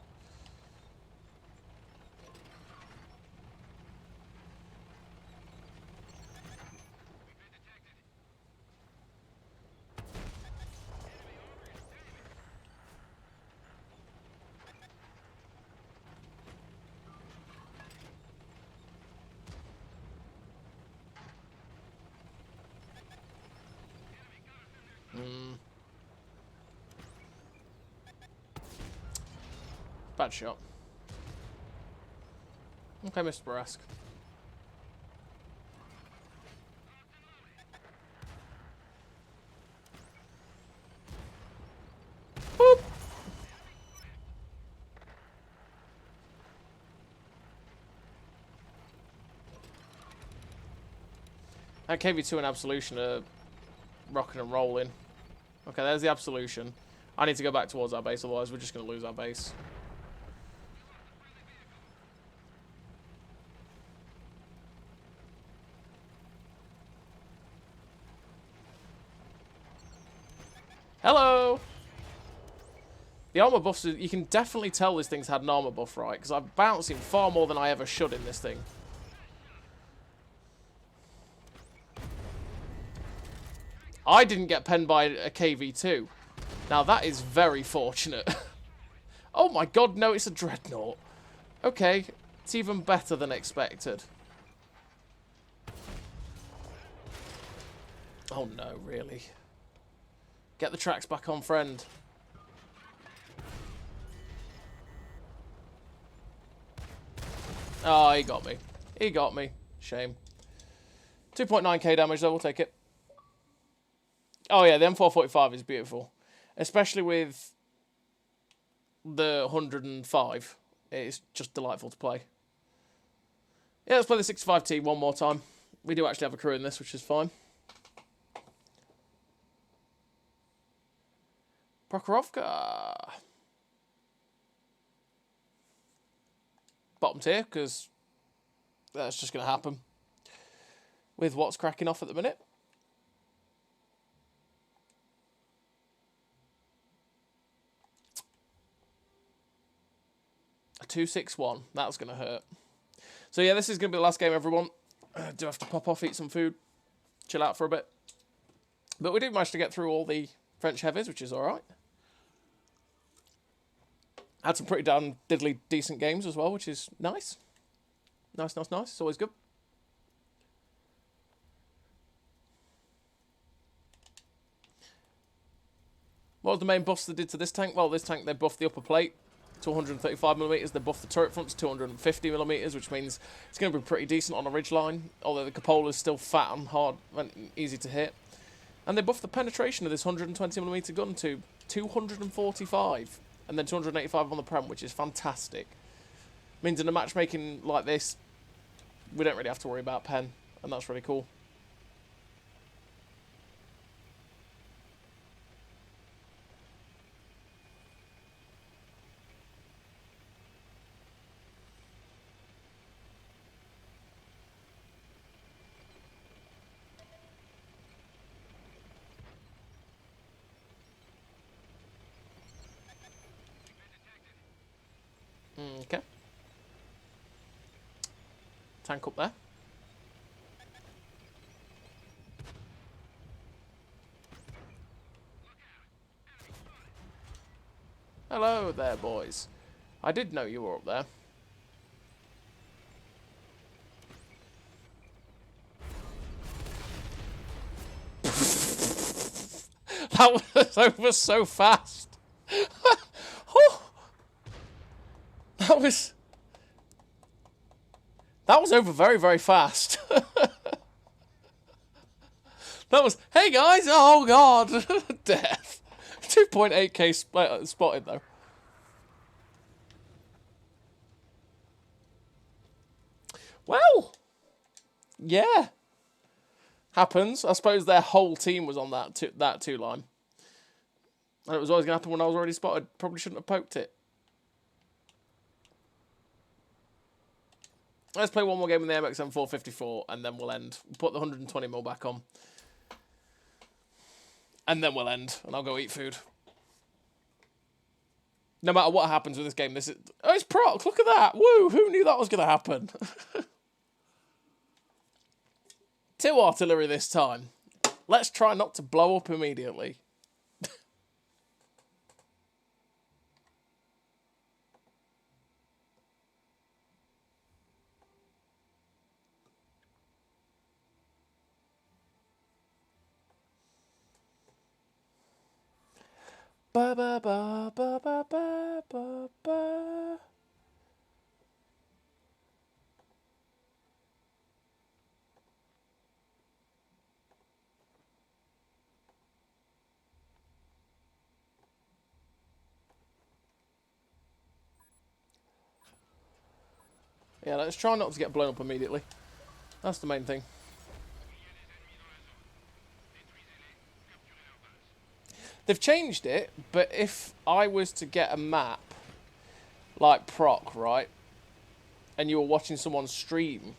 Bad shot. Okay, Mr. Brask. Boop. That KV2 and Absolution are rocking and rolling. Okay, there's the Absolution. I need to go back towards our base, otherwise we're just going to lose our base. Hello! The armor buffs, you can definitely tell this thing's had an armor buff, right? Because I'm bouncing far more than I ever should in this thing. I didn't get penned by a KV2. Now that is very fortunate. Oh my god, no, it's a Dreadnought. Okay, it's even better than expected. Oh no, really? Get the tracks back on, friend. Oh, he got me. He got me. Shame. 2.9k damage, though. We'll take it. Oh, yeah, the M445 is beautiful. Especially with the 105. It's just delightful to play. Yeah, let's play the 65T one more time. We do actually have a crew in this, which is fine. Prokhorovka. Bottom tier, because that's just going to happen. with what's cracking off at the minute. A 2-6-1. That's going to hurt. So yeah, this is going to be the last game, everyone. I do have to pop off, eat some food, chill out for a bit. But we did manage to get through all the French heavies, which is alright. Had some pretty damn diddly decent games as well, which is nice. Nice. It's always good. What was the main buffs they did to this tank? Well, this tank, they buffed the upper plate to 135mm. They buffed the turret front to 250mm, which means it's going to be pretty decent on a ridgeline, although the cupola is still fat and hard and easy to hit. And they buffed the penetration of this 120mm gun to 245, and then 285 on the prem, which is fantastic. Means in a matchmaking like this, we don't really have to worry about pen, and that's really cool. Okay. Tank up there. Hello there, boys. I did know you were up there. That was over so fast. That was over very, very fast. That was, hey guys, oh god, death. 2.8k spotted though. Well, yeah, happens. I suppose their whole team was on that two line, and it was always going to happen when I was already spotted. Probably shouldn't have poked it. Let's play one more game in the MXM 454, and then we'll end. We'll put the 120mm back on. And then we'll end, and I'll go eat food. No matter what happens with this game, this is... Oh, it's proc! Look at that! Woo! Who knew that was going to happen? 2 artillery this time. Let's try not to blow up immediately. Ba ba ba ba ba ba ba ba. Yeah, let's try not to get blown up immediately. That's the main thing. They've changed it, but if I was to get a map like proc, right, and you were watching someone stream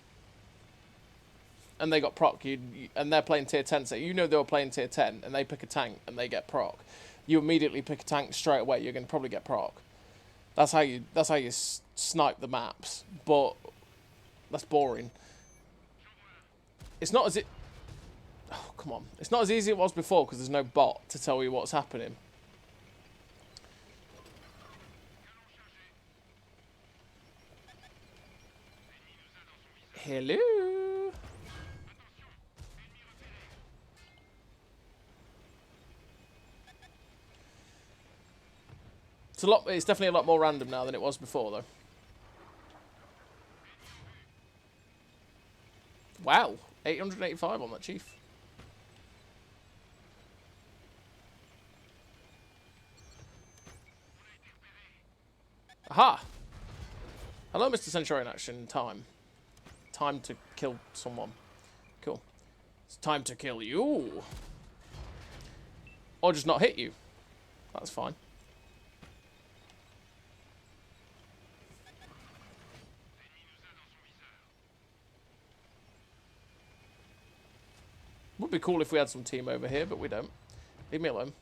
and they got proc, and they're playing tier 10, so you know they were playing tier 10 and they pick a tank and they get proc, you immediately pick a tank straight away, you're going to probably get proc. That's how you snipe the maps, but that's boring. It's not as it... Oh, come on. It's not as easy as it was before because there's no bot to tell you what's happening. Hello? It's definitely a lot more random now than it was before, though. Wow. 885 on that chief. Aha! Hello, Mr. Centurion Action. Time to kill someone. Cool. It's time to kill you. Or just not hit you. That's fine. Would be cool if we had some team over here, but we don't. Leave me alone.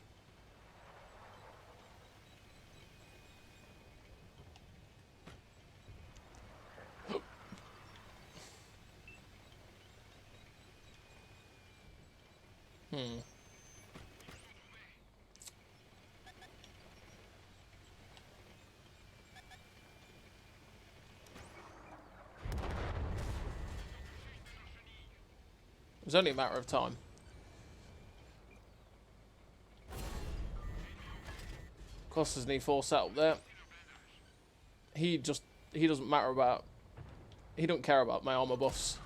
It was only a matter of time. Cluster's an E4 set up there. He doesn't matter about... He don't care about my armor buffs.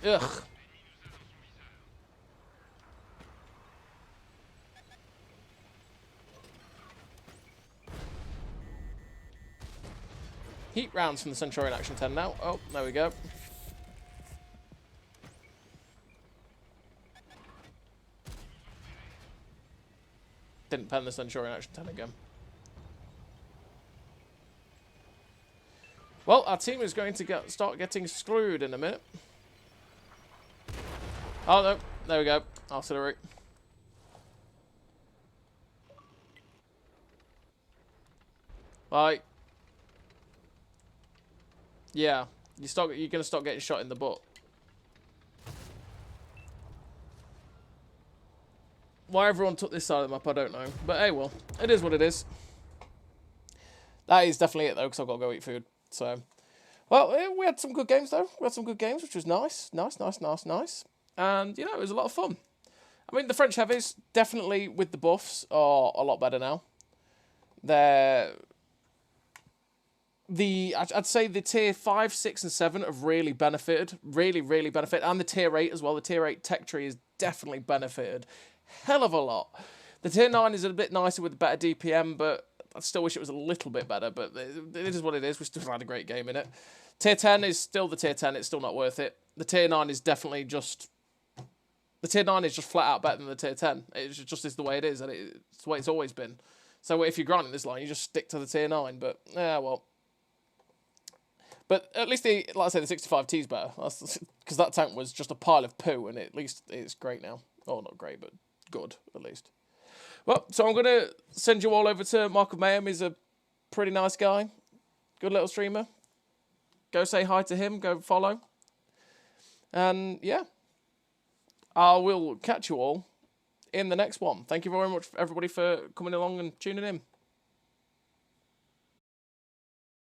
Ugh. Heat rounds from the Centurion Action 10 now. Oh, there we go. Didn't pen the Centurion Action 10 again. Well, our team is going to start getting screwed in a minute. Oh, no. There we go. Artillery. Like... Yeah, you're going to start getting shot in the butt. Why everyone took this side of the map, I don't know. But hey, well, it is what it is. That is definitely it, though, because I've got to go eat food. So, well, we had some good games, though. We had some good games, which was nice. Nice. And, you know, it was a lot of fun. I mean, the French heavies, definitely with the buffs, are a lot better now. I'd say the tier 5, 6, and 7 have really benefited. Really benefited. And the tier 8 as well. The tier 8 tech tree has definitely benefited. Hell of a lot. The tier 9 is a bit nicer with better DPM, but I still wish it was a little bit better. But it is what it is. We still had a great game in it. Tier 10 is still the tier 10. It's still not worth it. The tier 9 is definitely just... The tier 9 is just flat out better than the tier 10. It just is the way it is. And it's the way it's always been. So if you're granting this line, you just stick to the tier 9. But, yeah, well... But at least, like I say, the 65T is better. Because that tank was just a pile of poo, and at least it's great now. Oh, not great, but good, at least. Well, so I'm going to send you all over to Mark of Mayhem. He's a pretty nice guy. Good little streamer. Go say hi to him. Go follow. And, yeah. I will catch you all in the next one. Thank you very much, everybody, for coming along and tuning in.